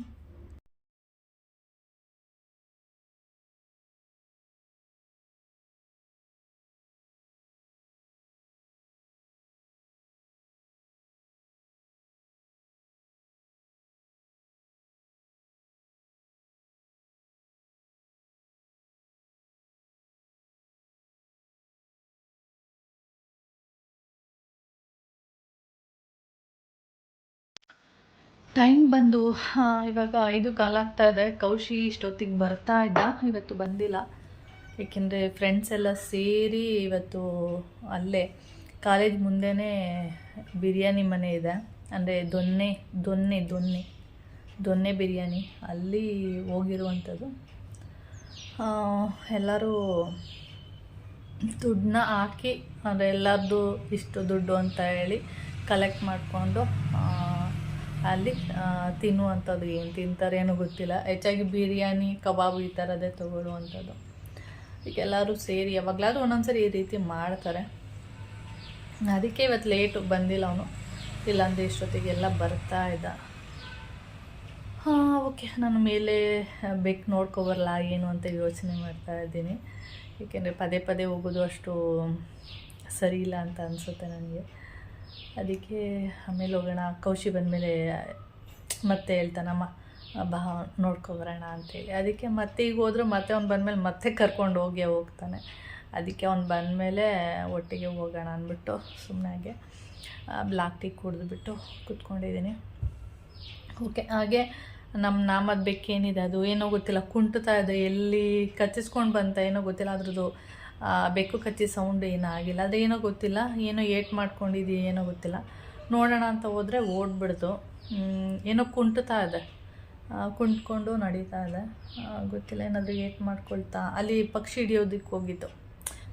ಟೈಮ್ ಬಂದು ಇವಾಗ 5 ಕಾಲ ಆಗ್ತಾಯಿದೆ. ಕೌಶಿ ಇಷ್ಟೊತ್ತಿಗೆ ಬರ್ತಾ ಇದ್ದ, ಇವತ್ತು ಬಂದಿಲ್ಲ. ಏಕೆಂದರೆ ಫ್ರೆಂಡ್ಸ್ ಎಲ್ಲ ಸೇರಿ ಇವತ್ತು ಅಲ್ಲೇ ಕಾಲೇಜ್ ಮುಂದೆನೇ ಬಿರಿಯಾನಿ ಮನೆ ಇದೆ, ಅಂದರೆ ದೊನ್ನೆ ಬಿರಿಯಾನಿ, ಅಲ್ಲಿ ಹೋಗಿರುವಂಥದ್ದು. ಎಲ್ಲರೂ ದುಡ್ಡನ್ನ ಹಾಕಿ, ಅಂದರೆ ಎಲ್ಲರದ್ದು ಇಷ್ಟು ದುಡ್ಡು ಅಂತ ಹೇಳಿ ಕಲೆಕ್ಟ್ ಮಾಡಿಕೊಂಡು ಅಲ್ಲಿ ತಿನ್ನುವಂಥದ್ದು. ಏನು ತಿಂತಾರೇನೋ ಗೊತ್ತಿಲ್ಲ, ಹೆಚ್ಚಾಗಿ ಬಿರಿಯಾನಿ ಕಬಾಬ್ ಈ ಥರದ್ದೇ ತೊಗೊಳ್ಳುವಂಥದ್ದು. ಈಗ ಎಲ್ಲರೂ ಸೇರಿ ಯಾವಾಗಲಾದ್ರೂ ಒಂದೊಂದ್ಸರಿ ಈ ರೀತಿ ಮಾಡ್ತಾರೆ. ಅದಕ್ಕೆ ಇವತ್ತು ಲೇಟು ಬಂದಿಲ್ಲ ಅವನು, ಇಲ್ಲಾಂದರೆ ಇಷ್ಟೊತ್ತಿಗೆಲ್ಲ ಬರ್ತಾ ಇದ್ದ. ಓಕೆ, ನಾನು ಮೇಲೆ ಬೆಕ್ಕು ನೋಡ್ಕೊಬರಲ್ಲ ಏನು ಅಂತ ಯೋಚನೆ ಮಾಡ್ತಾ ಇದ್ದೀನಿ. ಏಕೆಂದರೆ ಪದೇ ಪದೇ ಹೋಗೋದು ಅಷ್ಟು ಸರಿ ಇಲ್ಲ ಅಂತ ಅನಿಸುತ್ತೆ ನನಗೆ. ಅದಕ್ಕೆ ಆಮೇಲೆ ಹೋಗೋಣ, ಕೌಶಿ ಬಂದಮೇಲೆ ಮತ್ತೆ ಹೇಳ್ತಾನಮ್ಮ ಬಾ ನೋಡ್ಕೊಬರೋಣ ಅಂತೇಳಿ. ಅದಕ್ಕೆ ಮತ್ತೆ ಈಗ ಹೋದ್ರೆ ಮತ್ತೆ ಅವ್ನು ಬಂದಮೇಲೆ ಮತ್ತೆ ಕರ್ಕೊಂಡು ಹೋಗ್ತಾನೆ. ಅದಕ್ಕೆ ಅವ್ನು ಬಂದಮೇಲೆ ಒಟ್ಟಿಗೆ ಹೋಗೋಣ ಅಂದ್ಬಿಟ್ಟು ಸುಮ್ಮನೆ ಬ್ಲಾಕ್ ಟೀ ಕುಡಿದ್ಬಿಟ್ಟು ಕೂತ್ಕೊಂಡಿದ್ದೀನಿ. ಓಕೆ, ಹಾಗೆ ನಮ್ಮ ನಾಮದ ಬೆಕ್ಕೇನಿದೆ ಅದು ಏನೋ ಗೊತ್ತಿಲ್ಲ, ಕುಂಟುತ್ತಾ ಇದೆ. ಎಲ್ಲಿ ಕಚ್ಚಿಸ್ಕೊಂಡು ಬಂತ ಏನೋ ಗೊತ್ತಿಲ್ಲ, ಅದ್ರದ್ದು ಬೆಕ್ಕು ಕಚ್ಚಿ ಸೌಂಡ್ ಏನೂ ಆಗಿಲ್ಲ. ಅದೇನೋ ಗೊತ್ತಿಲ್ಲ, ಏನೋ ಏಟ್ ಮಾಡ್ಕೊಂಡಿದ್ದೀವಿ ಏನೋ ಗೊತ್ತಿಲ್ಲ. ನೋಡೋಣ ಅಂತ ಹೋದರೆ ಓಡ್ಬಿಡ್ತು. ಏನೋ ಕುಂಟುತ್ತಾ ಇದೆ, ಕುಂಟ್ಕೊಂಡು ನಡೀತಾ ಇದೆ. ಗೊತ್ತಿಲ್ಲ, ಏನಾದರೂ ಏಟ್ ಮಾಡ್ಕೊಳ್ತಾ. ಅಲ್ಲಿ ಪಕ್ಷಿ ಹಿಡಿಯೋದಕ್ಕೆ ಹೋಗಿತ್ತು.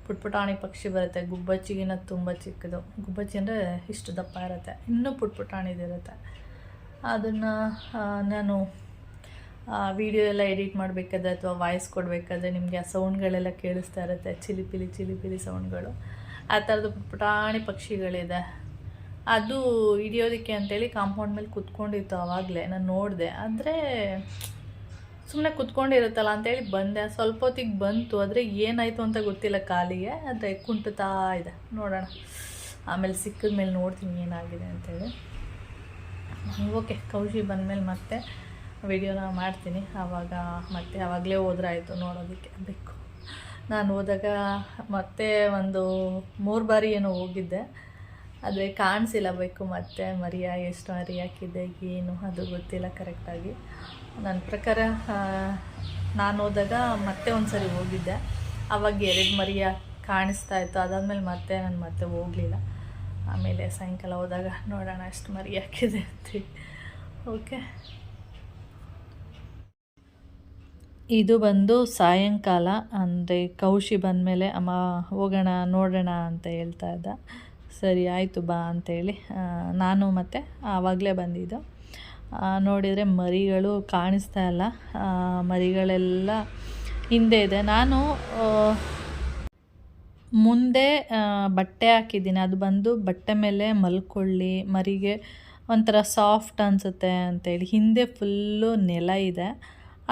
ಪುಟ್ಪುಟಾಣಿ ಪಕ್ಷಿ ಬರುತ್ತೆ, ಗುಬ್ಬಚ್ಚಿಗಿನ ತುಂಬ ಚಿಕ್ಕದು. ಗುಬ್ಬಚ್ಚಿ ಅಂದರೆ ಇಷ್ಟು ದಪ್ಪ ಇರುತ್ತೆ, ಇನ್ನೂ ಪುಟ್ಪುಟಾಣಿದಿರುತ್ತೆ. ಅದನ್ನು ನಾನು ವಿಡಿಯೋ ಎಲ್ಲ ಎಡಿಟ್ ಮಾಡಬೇಕಾದ್ರೆ ಅಥವಾ ವಾಯ್ಸ್ ಕೊಡಬೇಕಾದ್ರೆ ನಿಮಗೆ ಆ ಸೌಂಡ್ಗಳೆಲ್ಲ ಕೇಳಿಸ್ತಾ ಇರುತ್ತೆ, ಚಿಲಿಪಿಲಿ ಚಿಲಿಪಿಲಿ ಸೌಂಡ್ಗಳು. ಆ ಥರದ್ದು ಪುಟ್ಪುಟಾಣಿ ಪಕ್ಷಿಗಳಿದೆ. ಅದು ಹಿಡಿಯೋದಕ್ಕೆ ಅಂತೇಳಿ ಕಾಂಪೌಂಡ್ ಮೇಲೆ ಕುತ್ಕೊಂಡಿತ್ತು. ಆವಾಗಲೇ ನಾನು ನೋಡಿದೆ, ಆದರೆ ಸುಮ್ಮನೆ ಕುತ್ಕೊಂಡಿರುತ್ತಲ್ಲ ಅಂತೇಳಿ ಬಂದೆ. ಸ್ವಲ್ಪ ಹೊತ್ತಿಗೆ ಬಂತು, ಆದರೆ ಏನಾಯಿತು ಅಂತ ಗೊತ್ತಿಲ್ಲ ಕಾಲಿಗೆ. ಆದರೆ ಕುಂಟುತ್ತಾ ಇದೆ. ನೋಡೋಣ, ಆಮೇಲೆ ಸಿಕ್ಕಿದ ಮೇಲೆ ನೋಡ್ತೀನಿ ಏನಾಗಿದೆ ಅಂತೇಳಿ. ಓಕೆ, ಕೌಶಿ ಬಂದಮೇಲೆ ಮತ್ತೆ ವಿಡಿಯೋನ ಮಾಡ್ತೀನಿ. ಆವಾಗಲೇ ಹೋದ್ರೆ ಆಯಿತು ನೋಡೋದಕ್ಕೆ ಬೇಕು. ನಾನು ಹೋದಾಗ ಮತ್ತೆ ಒಂದು 3 ಬಾರಿ ಏನೋ ಹೋಗಿದ್ದೆ, ಆದರೆ ಕಾಣಿಸಿಲ್ಲ ಬೇಕು. ಮತ್ತೆ ಮರಿಯ ಎಷ್ಟು ಮರಿ ಹಾಕಿದ್ದೆ ಏನು ಅದು ಗೊತ್ತಿಲ್ಲ ಕರೆಕ್ಟಾಗಿ. ನನ್ನ ಪ್ರಕಾರ ನಾನು ಹೋದಾಗ ಮತ್ತೆ ಒಂದು ಸರಿ ಹೋಗಿದ್ದೆ, ಆವಾಗ 2 ಮರಿಯ ಕಾಣಿಸ್ತಾ ಇತ್ತು. ಅದಾದಮೇಲೆ ನಾನು ಮತ್ತೆ ಹೋಗಲಿಲ್ಲ. ಆಮೇಲೆ ಸಾಯಂಕಾಲ ಹೋದಾಗ ನೋಡೋಣ ಎಷ್ಟು ಮರಿ ಹಾಕಿದೆ ಅಂತೇಳಿ. ಓಕೆ, ಇದು ಬಂದು ಸಾಯಂಕಾಲ, ಅಂದರೆ ಕೌಶಿ ಬಂದಮೇಲೆ ಅಮ್ಮ ಹೋಗೋಣ ನೋಡೋಣ ಅಂತ ಹೇಳ್ತಾ ಇದ್ದ. ಸರಿ ಆಯಿತು ಬಾ ಅಂತೇಳಿ ನಾನು ಮತ್ತೆ ಆವಾಗಲೇ ಬಂದಿದ್ದು. ನೋಡಿದರೆ ಮರಿಗಳು ಕಾಣಿಸ್ತಾ ಇಲ್ಲ, ಮರಿಗಳೆಲ್ಲ ಹಿಂದೆ ಇದೆ. ನಾನು ಮುಂದೆ ಬಟ್ಟೆ ಹಾಕಿದ್ದೀನಿ, ಅದು ಬಂದು ಬಟ್ಟೆ ಮೇಲೆ ಮಲ್ಕೊಳ್ಳಿ, ಮರಿಗೆ ಒಂಥರ ಸಾಫ್ಟ್ ಅನಿಸುತ್ತೆ ಅಂತೇಳಿ. ಹಿಂದೆ ಫುಲ್ಲು ನೆಲ ಇದೆ,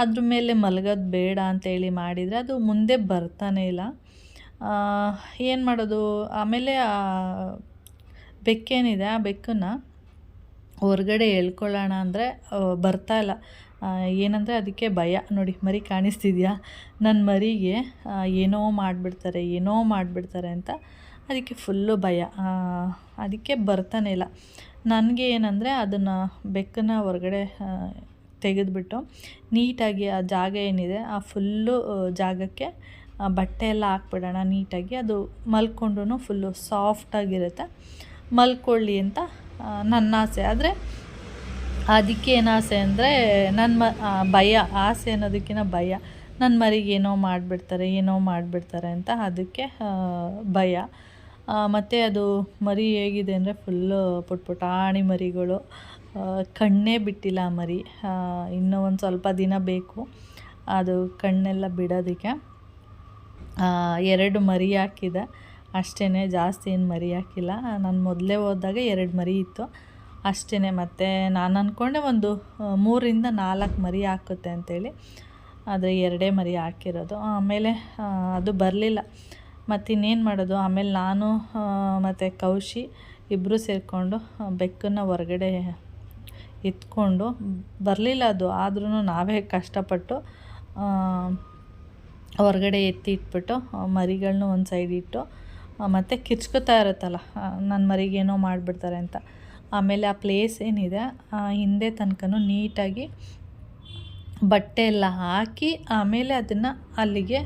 ಅದ್ರ ಮೇಲೆ ಮಲಗೋದು ಬೇಡ ಅಂತೇಳಿ ಮಾಡಿದರೆ ಅದು ಮುಂದೆ ಬರ್ತಾನೆ ಇಲ್ಲ. ಏನು ಮಾಡೋದು? ಆಮೇಲೆ ಬೆಕ್ಕೇನಿದೆ, ಆ ಬೆಕ್ಕನ್ನು ಹೊರಗಡೆ ಎಳ್ಕೊಳ್ಳೋಣ ಅಂದರೆ ಬರ್ತಾಯಿಲ್ಲ. ಏನಂದರೆ ಅದಕ್ಕೆ ಭಯ. ನೋಡಿ ಮರಿ ಕಾಣಿಸ್ತಿದೆಯಾ? ನನ್ನ ಮರಿಗೆ ಏನೋ ಮಾಡಿಬಿಡ್ತಾರೆ ಅಂತ ಅದಕ್ಕೆ ಫುಲ್ಲು ಭಯ. ಅದಕ್ಕೆ ಬರ್ತಾನೆ ಇಲ್ಲ. ನನಗೆ ಏನಂದರೆ ಅದನ್ನು ಬೆಕ್ಕನ್ನು ಹೊರಗಡೆ ತೆಗೆದುಬಿಟ್ಟು ನೀಟಾಗಿ ಆ ಜಾಗ ಏನಿದೆ ಆ ಫುಲ್ಲು ಜಾಗಕ್ಕೆ ಬಟ್ಟೆ ಎಲ್ಲ ಹಾಕ್ಬಿಡೋಣ ನೀಟಾಗಿ. ಅದು ಮಲ್ಕೊಂಡು ಫುಲ್ಲು ಸಾಫ್ಟಾಗಿರುತ್ತೆ, ಮಲ್ಕೊಳ್ಳಿ ಅಂತ ನನ್ನ ಆಸೆ. ಆದರೆ ಅದಕ್ಕೆ ಏನು ಆಸೆ ಅಂದರೆ ಭಯ. ಆಸೆ ಅನ್ನೋದಕ್ಕಿಂತ ಭಯ. ನನ್ನ ಮರಿಗೆ ಏನೋ ಮಾಡಿಬಿಡ್ತಾರೆ ಅಂತ ಅದಕ್ಕೆ ಭಯ. ಮತ್ತು ಅದು ಮರಿ ಹೇಗಿದೆ ಅಂದರೆ ಫುಲ್ಲು ಪುಟ್ಪುಟಾಣಿ ಮರಿಗಳು, ಕಣ್ಣೇ ಬಿಟ್ಟಿಲ್ಲ ಆ ಮರಿ. ಇನ್ನೂ ಒಂದು ಸ್ವಲ್ಪ ದಿನ ಬೇಕು ಅದು ಕಣ್ಣೆಲ್ಲ ಬಿಡೋದಕ್ಕೆ. 2 ಮರಿ ಹಾಕಿದೆ ಅಷ್ಟೇ, ಜಾಸ್ತಿ ಏನು ಮರಿ ಹಾಕಿಲ್ಲ. ನಾನು ಮೊದಲೇ ಹೋದಾಗ 2 ಮರಿ ಇತ್ತು ಅಷ್ಟೇ. ಮತ್ತು ನಾನು ಅಂದ್ಕೊಂಡೆ ಒಂದು 3ರಿಂದ 4 ಮರಿ ಹಾಕುತ್ತೆ ಅಂತೇಳಿ, ಆದರೆ 2 ಮರಿ ಹಾಕಿರೋದು. ಆಮೇಲೆ ಅದು ಬರಲಿಲ್ಲ. ಮತ್ತಿನ್ನೇನು ಮಾಡೋದು? ಆಮೇಲೆ ನಾನು ಮತ್ತು ಕೌಶಿ ಇಬ್ಬರು ಸೇರಿಕೊಂಡು ಬೆಕ್ಕನ್ನು ಹೊರಗಡೆ ಎತ್ಕೊಂಡು ಬರಲಿಲ್ಲ ಅದು. ಆದ್ರೂ ನಾವೇ ಕಷ್ಟಪಟ್ಟು ಹೊರಗಡೆ ಇಟ್ಬಿಟ್ಟು ಮರಿಗಳನ್ನೂ ಒಂದು ಸೈಡ್ ಇಟ್ಟು ಮತ್ತು ಕಿರ್ಚ್ಕೊತಾ ಇರುತ್ತಲ್ಲ ನನ್ನ ಮರಿಗೇನೋ ಮಾಡಿಬಿಡ್ತಾರೆ ಅಂತ. ಆಮೇಲೆ ಆ ಪ್ಲೇಸ್ ಏನಿದೆ ಹಿಂದೆ ತನಕನೂ ನೀಟಾಗಿ ಬಟ್ಟೆ ಎಲ್ಲ ಹಾಕಿ ಆಮೇಲೆ ಅದನ್ನು ಅಲ್ಲಿಗೆ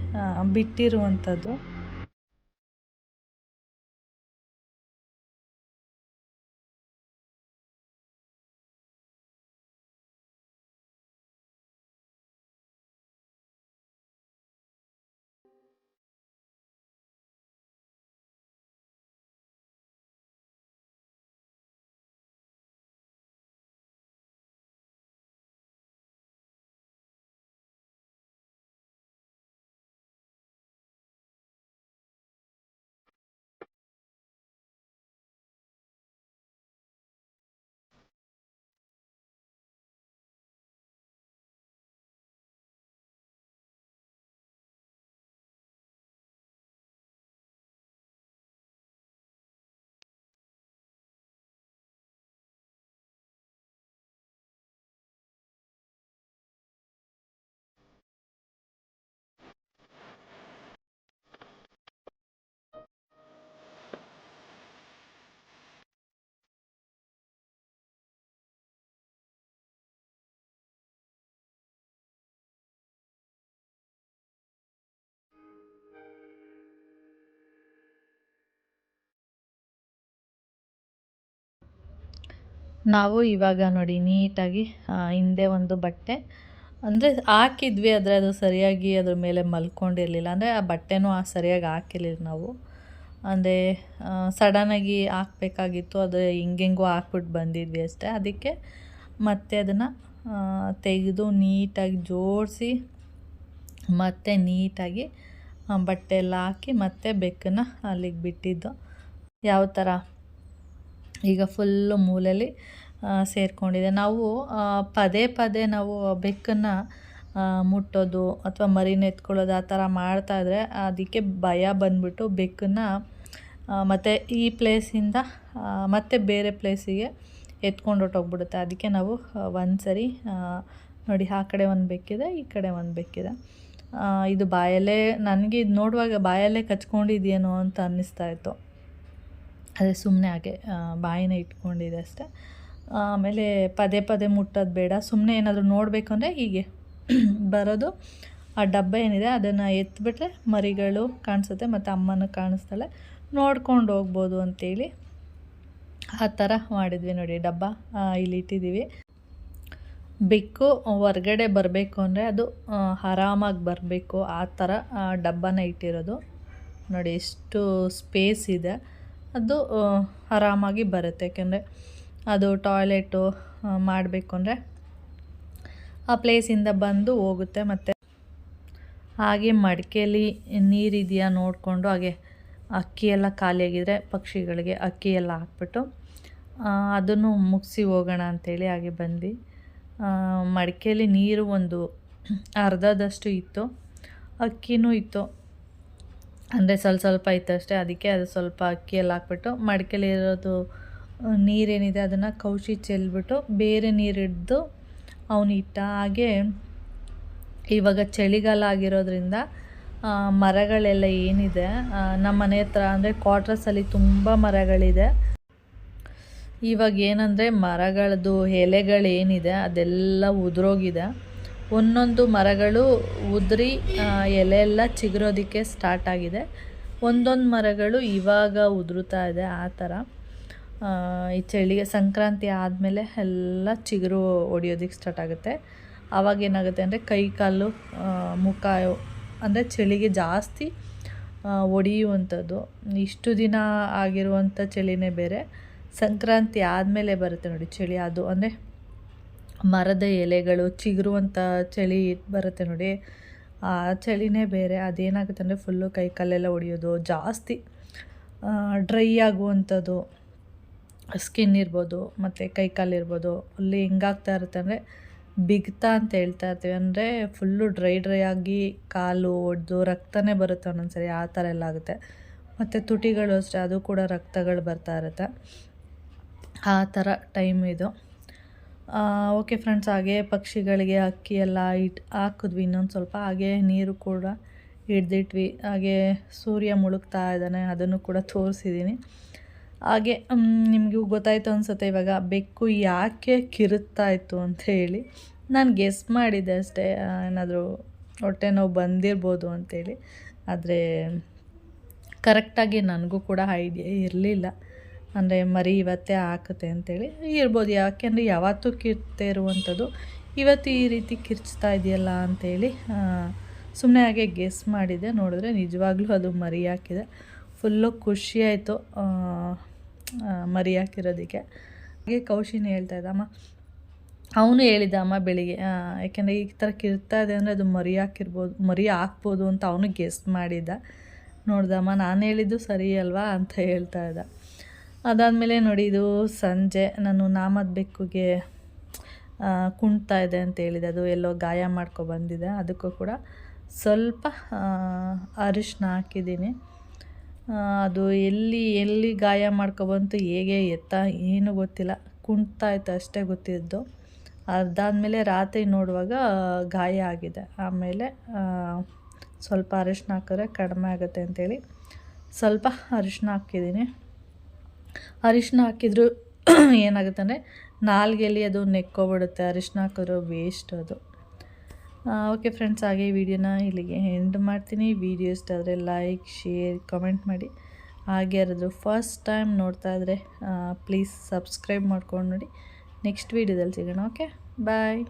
ಬಿಟ್ಟಿರುವಂಥದ್ದು. ನಾವು ಇವಾಗ ನೋಡಿ ನೀಟಾಗಿ ಹಿಂದೆ ಒಂದು ಬಟ್ಟೆ ಅಂದರೆ ಹಾಕಿದ್ವಿ, ಆದರೆ ಅದು ಸರಿಯಾಗಿ ಅದ್ರ ಮೇಲೆ ಮಲ್ಕೊಂಡಿರಲಿಲ್ಲ. ಅಂದರೆ ಆ ಬಟ್ಟೆನೂ ಸರಿಯಾಗಿ ಹಾಕಿರಲಿಲ್ಲ ನಾವು. ಅಂದರೆ ಸಡನ್ನಾಗಿ ಹಾಕ್ಬೇಕಾಗಿತ್ತು, ಅದು ಹಿಂಗೆಂಗೋ ಹಾಕ್ಬಿಟ್ಟು ಬಂದಿದ್ವಿ ಅಷ್ಟೇ. ಅದಕ್ಕೆ ಮತ್ತೆ ಅದನ್ನು ತೆಗೆದು ನೀಟಾಗಿ ಜೋಡಿಸಿ ಮತ್ತೆ ನೀಟಾಗಿ ಬಟ್ಟೆ ಎಲ್ಲ ಹಾಕಿ ಮತ್ತೆ ಬೆಕ್ಕನ್ನು ಅಲ್ಲಿಗೆ ಬಿಟ್ಟಿದ್ದು. ಯಾವ ಥರ ಈಗ ಫುಲ್ಲು ಮೂಲೆಯಲ್ಲಿ ಸೇರಿಕೊಂಡಿದೆ. ನಾವು ಪದೇ ಪದೇ ನಾವು ಬೆಕ್ಕನ್ನು ಮುಟ್ಟೋದು ಅಥವಾ ಮರಿನ ಎತ್ಕೊಳ್ಳೋದು ಆ ಥರ ಮಾಡ್ತಾಯಿದ್ರೆ ಅದಕ್ಕೆ ಭಯ ಬಂದುಬಿಟ್ಟು ಬೆಕ್ಕನ್ನು ಮತ್ತು ಈ ಪ್ಲೇಸಿಂದ ಮತ್ತೆ ಬೇರೆ ಪ್ಲೇಸಿಗೆ ಎತ್ಕೊಂಡು ಹೊರ್ಟೋಗ್ಬಿಡುತ್ತೆ. ಅದಕ್ಕೆ ನಾವು ಒಂದು ಸರಿ ನೋಡಿ ಆ ಕಡೆ ಒಂದು ಬೆಕ್ಕಿದೆ, ಈ ಕಡೆ ಒಂದು ಬೆಕ್ಕಿದೆ. ಇದು ಬಾಯಲ್ಲೇ ನನಗೆ ಇದು ನೋಡುವಾಗ ಬಾಯಲ್ಲೇ ಕಚ್ಕೊಂಡಿದೆಯೇನೋ ಅಂತ ಅನ್ನಿಸ್ತಾಯಿತ್ತು. ಅದೇ ಸುಮ್ಮನೆ ಹಾಗೆ ಬಾಯಿನ ಇಟ್ಕೊಂಡಿದೆ ಅಷ್ಟೆ. ಆಮೇಲೆ ಪದೇ ಪದೇ ಮುಟ್ಟೋದು ಬೇಡ, ಸುಮ್ಮನೆ ಏನಾದರೂ ನೋಡಬೇಕು ಅಂದರೆ ಹೀಗೆ ಬರೋದು. ಆ ಡಬ್ಬ ಏನಿದೆ ಅದನ್ನು ಎತ್ತಿಬಿಟ್ರೆ ಮರಿಗಳು ಕಾಣಿಸುತ್ತೆ ಮತ್ತು ಅಮ್ಮನೂ ಕಾಣಿಸ್ತಾಳೆ, ನೋಡ್ಕೊಂಡು ಹೋಗ್ಬೋದು ಅಂತೇಳಿ ಆ ಥರ ಮಾಡಿದ್ವಿ. ನೋಡಿ ಡಬ್ಬ ಇಲ್ಲಿ ಇಟ್ಟಿದ್ದೀವಿ. ಬೆಕ್ಕು ಹೊರ್ಗಡೆ ಬರಬೇಕು ಅಂದರೆ ಅದು ಆರಾಮಾಗಿ ಬರಬೇಕು, ಆ ಥರ ಡಬ್ಬನ ಇಟ್ಟಿರೋದು. ನೋಡಿ ಎಷ್ಟು ಸ್ಪೇಸ್ ಇದೆ, ಅದು ಆರಾಮಾಗಿ ಬರುತ್ತೆ. ಯಾಕೆಂದರೆ ಅದು ಟಾಯ್ಲೆಟು ಮಾಡಬೇಕು ಅಂದರೆ ಆ ಪ್ಲೇಸಿಂದ ಬಂದು ಹೋಗುತ್ತೆ. ಮತ್ತು ಹಾಗೆ ಮಡಿಕೆಯಲ್ಲಿ ನೀರಿದೆಯಾ ನೋಡಿಕೊಂಡು, ಹಾಗೆ ಅಕ್ಕಿ ಎಲ್ಲ ಖಾಲಿಯಾಗಿದ್ದರೆ ಪಕ್ಷಿಗಳಿಗೆ ಅಕ್ಕಿ ಎಲ್ಲ ಹಾಕ್ಬಿಟ್ಟು ಅದನ್ನು ಮುಗಿಸಿ ಹೋಗೋಣ ಅಂಥೇಳಿ ಹಾಗೆ ಬಂದ್ವಿ. ಮಡಿಕೆಯಲ್ಲಿ ನೀರು ಒಂದು ಅರ್ಧದಷ್ಟು ಇತ್ತು, ಅಕ್ಕಿನೂ ಇತ್ತು, ಅಂದರೆ ಸ್ವಲ್ಪ ಇತ್ತು ಅಷ್ಟೇ. ಅದಕ್ಕೆ ಅದು ಸ್ವಲ್ಪ ಅಕ್ಕಿ ಎಲ್ಲ ಹಾಕ್ಬಿಟ್ಟು ಮಡಿಕೆಲಿರೋದು ನೀರೇನಿದೆ ಅದನ್ನು ಕೌಶಿ ಚೆಲ್ಬಿಟ್ಟು ಬೇರೆ ನೀರು ಹಿಡ್ದು ಅವನು ಇಟ್ಟ. ಹಾಗೆ ಇವಾಗ ಚಳಿಗಾಲ ಆಗಿರೋದ್ರಿಂದ ಮರಗಳೆಲ್ಲ ಏನಿದೆ ನಮ್ಮ ಮನೆ ಹತ್ರ, ಅಂದರೆ ಕ್ವಾರ್ಟರ್ಸಲ್ಲಿ ತುಂಬ ಮರಗಳಿದೆ. ಇವಾಗ ಏನಂದರೆ ಮರಗಳದ್ದು ಎಲೆಗಳೇನಿದೆ ಅದೆಲ್ಲ ಉದುರೋಗಿದೆ. ಒಂದೊಂದು ಮರಗಳು ಉದುರಿ ಎಲೆ ಎಲ್ಲ ಚಿಗುರೋದಕ್ಕೆ ಸ್ಟಾರ್ಟ್ ಆಗಿದೆ, ಒಂದೊಂದು ಮರಗಳು ಇವಾಗ ಉದುರುತ್ತಾ ಇದೆ. ಆ ಥರ ಈ ಚಳಿಗೆ ಸಂಕ್ರಾಂತಿ ಆದಮೇಲೆ ಎಲ್ಲ ಚಿಗುರು ಹೊಡಿಯೋದಕ್ಕೆ ಸ್ಟಾರ್ಟ್ ಆಗುತ್ತೆ. ಆವಾಗ ಏನಾಗುತ್ತೆ ಅಂದರೆ ಕೈ ಕಾಲು ಮುಖ ಅಂದರೆ ಚಳಿಗೆ ಜಾಸ್ತಿ ಹೊಡೆಯುವಂಥದ್ದು. ಇಷ್ಟು ದಿನ ಆಗಿರುವಂಥ ಚಳಿನೇ ಬೇರೆ, ಸಂಕ್ರಾಂತಿ ಆದಮೇಲೆ ಬರುತ್ತೆ ನೋಡಿ ಚಳಿ. ಅದು ಅಂದರೆ ಮರದ ಎಲೆಗಳು ಚಿಗುರುವಂಥ ಚಳಿ ಬರುತ್ತೆ ನೋಡಿ, ಆ ಚಳಿನೇ ಬೇರೆ. ಅದೇನಾಗುತ್ತೆ ಅಂದರೆ ಫುಲ್ಲು ಕೈ ಕಾಲೆಲ್ಲ ಹೊಡೆಯೋದು, ಜಾಸ್ತಿ ಡ್ರೈ ಆಗುವಂಥದ್ದು ಸ್ಕಿನ್ ಇರ್ಬೋದು ಮತ್ತು ಕೈ ಕಾಲಿರ್ಬೋದು. ಫುಲ್ಲು ಹೆಂಗಾಗ್ತಾ ಇರುತ್ತೆ ಅಂದರೆ ಬಿಗ್ತಾ ಅಂತ ಹೇಳ್ತಾ ಇರ್ತೀವಿ, ಅಂದರೆ ಫುಲ್ಲು ಡ್ರೈ ಆಗಿ ಕಾಲು ಒಡೆದು ರಕ್ತನೇ ಬರುತ್ತೆ ಒಂದೊಂದ್ಸರಿ, ಆ ಥರ ಎಲ್ಲ ಆಗುತ್ತೆ. ಮತ್ತು ತುಟಿಗಳು ಅಷ್ಟೇ, ಅದು ಕೂಡ ರಕ್ತಗಳು ಬರ್ತಾ ಇರುತ್ತೆ. ಆ ಥರ ಟೈಮ್ ಇದು. ಓಕೆ ಫ್ರೆಂಡ್ಸ್, ಹಾಗೆ ಪಕ್ಷಿಗಳಿಗೆ ಅಕ್ಕಿ ಎಲ್ಲ ಹಾಕಿದ್ವಿ ಇನ್ನೊಂದು ಸ್ವಲ್ಪ. ಹಾಗೆ ನೀರು ಕೂಡ ಹಿಡ್ದಿಟ್ವಿ. ಹಾಗೆ ಸೂರ್ಯ ಮುಳುಗ್ತಾ ಇದ್ದಾನೆ, ಅದನ್ನು ಕೂಡ ತೋರಿಸಿದ್ದೀನಿ. ಹಾಗೆ ನಿಮಗೂ ಗೊತ್ತಾಯಿತು ಅನಿಸುತ್ತೆ ಇವಾಗ ಬೆಕ್ಕು ಯಾಕೆ ಕಿರುತ್ತಾ ಇತ್ತು ಅಂತ ಹೇಳಿ. ನಾನು ಗೆಸ್ ಮಾಡಿದ್ದೆ ಅಷ್ಟೇ, ಏನಾದರೂ ಹೊಟ್ಟೆ ನೋವು ಬಂದಿರ್ಬೋದು ಅಂಥೇಳಿ. ಆದರೆ ಕರೆಕ್ಟಾಗಿ ನನಗೂ ಕೂಡ ಐಡಿಯಾ ಇರಲಿಲ್ಲ, ಅಂದರೆ ಮರಿ ಇವತ್ತೇ ಹಾಕುತ್ತೆ ಅಂಥೇಳಿ ಇರ್ಬೋದು. ಯಾಕೆಂದರೆ ಯಾವತ್ತೂ ಕಿರ್ತೆ ಇರುವಂಥದ್ದು, ಇವತ್ತು ಈ ರೀತಿ ಕಿರ್ಚ್ತಾ ಇದೆಯಲ್ಲ ಅಂಥೇಳಿ ಸುಮ್ಮನೆ ಹಾಗೆ ಗೆಸ್ ಮಾಡಿದ್ದೆ. ನೋಡಿದ್ರೆ ನಿಜವಾಗ್ಲೂ ಅದು ಮರಿ ಹಾಕಿದೆ. ಫುಲ್ಲು ಖುಷಿಯಾಯಿತು ಮರಿ ಹಾಕಿರೋದಕ್ಕೆ. ಹಾಗೆ ಕೌಶಿನಿ ಹೇಳ್ತಾ ಇದ್ದ, ಅಮ್ಮ ಅವನು ಹೇಳಿದ್ದ ಅಮ್ಮ ಬೆಳಿಗ್ಗೆ, ಯಾಕೆಂದರೆ ಈ ಥರ ಕಿರ್ತಾ ಇದೆ ಅಂದರೆ ಅದು ಮರಿ ಹಾಕ್ಬೋದು ಅಂತ ಅವನು ಗೆಸ್ ಮಾಡಿದ್ದ. ನೋಡ್ದಮ್ಮ ನಾನು ಹೇಳಿದ್ದು ಸರಿ ಅಲ್ವಾ ಅಂತ ಹೇಳ್ತಾ ಇದ್ದ. ಅದಾದಮೇಲೆ ನೋಡಿ, ಇದು ಸಂಜೆ ನಾನು ನಾಮದ ಬೆಕ್ಕುಗೆ ಕುಣ್ತಾ ಇದೆ ಅಂತ ಹೇಳಿದೆ. ಅದು ಎಲ್ಲೋ ಗಾಯ ಬಂದಿದೆ, ಅದಕ್ಕೂ ಕೂಡ ಸ್ವಲ್ಪ ಅರಿಶಿನ ಹಾಕಿದ್ದೀನಿ. ಅದು ಎಲ್ಲಿ ಗಾಯ ಮಾಡ್ಕೊಬಂತು, ಹೇಗೆ ಎತ್ತ ಏನೂ ಗೊತ್ತಿಲ್ಲ, ಕುಣ್ತಾ ಇತ್ತು ಅಷ್ಟೇ ಗೊತ್ತಿದ್ದು. ಅದಾದಮೇಲೆ ರಾತ್ರಿ ನೋಡುವಾಗ ಗಾಯ ಆಗಿದೆ. ಆಮೇಲೆ ಸ್ವಲ್ಪ ಅರಿಶಿನ ಹಾಕಿದ್ರೆ ಕಡಿಮೆ ಆಗುತ್ತೆ ಅಂಥೇಳಿ ಸ್ವಲ್ಪ ಅರಿಶಿನ ಹಾಕಿದ್ದೀನಿ. ಅರಿಶಿನ ಹಾಕಿದ್ರು ಏನಾಗುತ್ತೆ ಅಂದರೆ ನಾಲ್ಗೆಯಲ್ಲಿ ಅದು ನೆಕ್ಕೊಬಿಡುತ್ತೆ, ಅರಿಶಿನ ಹಾಕಿದ್ರು ವೇಸ್ಟ್ ಅದು. ಓಕೆ ಫ್ರೆಂಡ್ಸ್, ಹಾಗೆ ಈ ವಿಡಿಯೋನ ಇಲ್ಲಿಗೆ ಎಂಡ್ ಮಾಡ್ತೀನಿ. ವಿಡಿಯೋ ಇಷ್ಟ ಆದರೆ ಲೈಕ್, ಶೇರ್, ಕಮೆಂಟ್ ಮಾಡಿ. ಹಾಗೆ ಯಾರಾದರೂ ಫಸ್ಟ್ ಟೈಮ್ ನೋಡ್ತಾ ಇದ್ದರೆ ಪ್ಲೀಸ್ ಸಬ್ಸ್ಕ್ರೈಬ್ ಮಾಡ್ಕೊಂಡು ನೋಡಿ. ನೆಕ್ಸ್ಟ್ ವೀಡಿಯೋದಲ್ಲಿ ಸಿಗೋಣ. ಓಕೆ, ಬಾಯ್.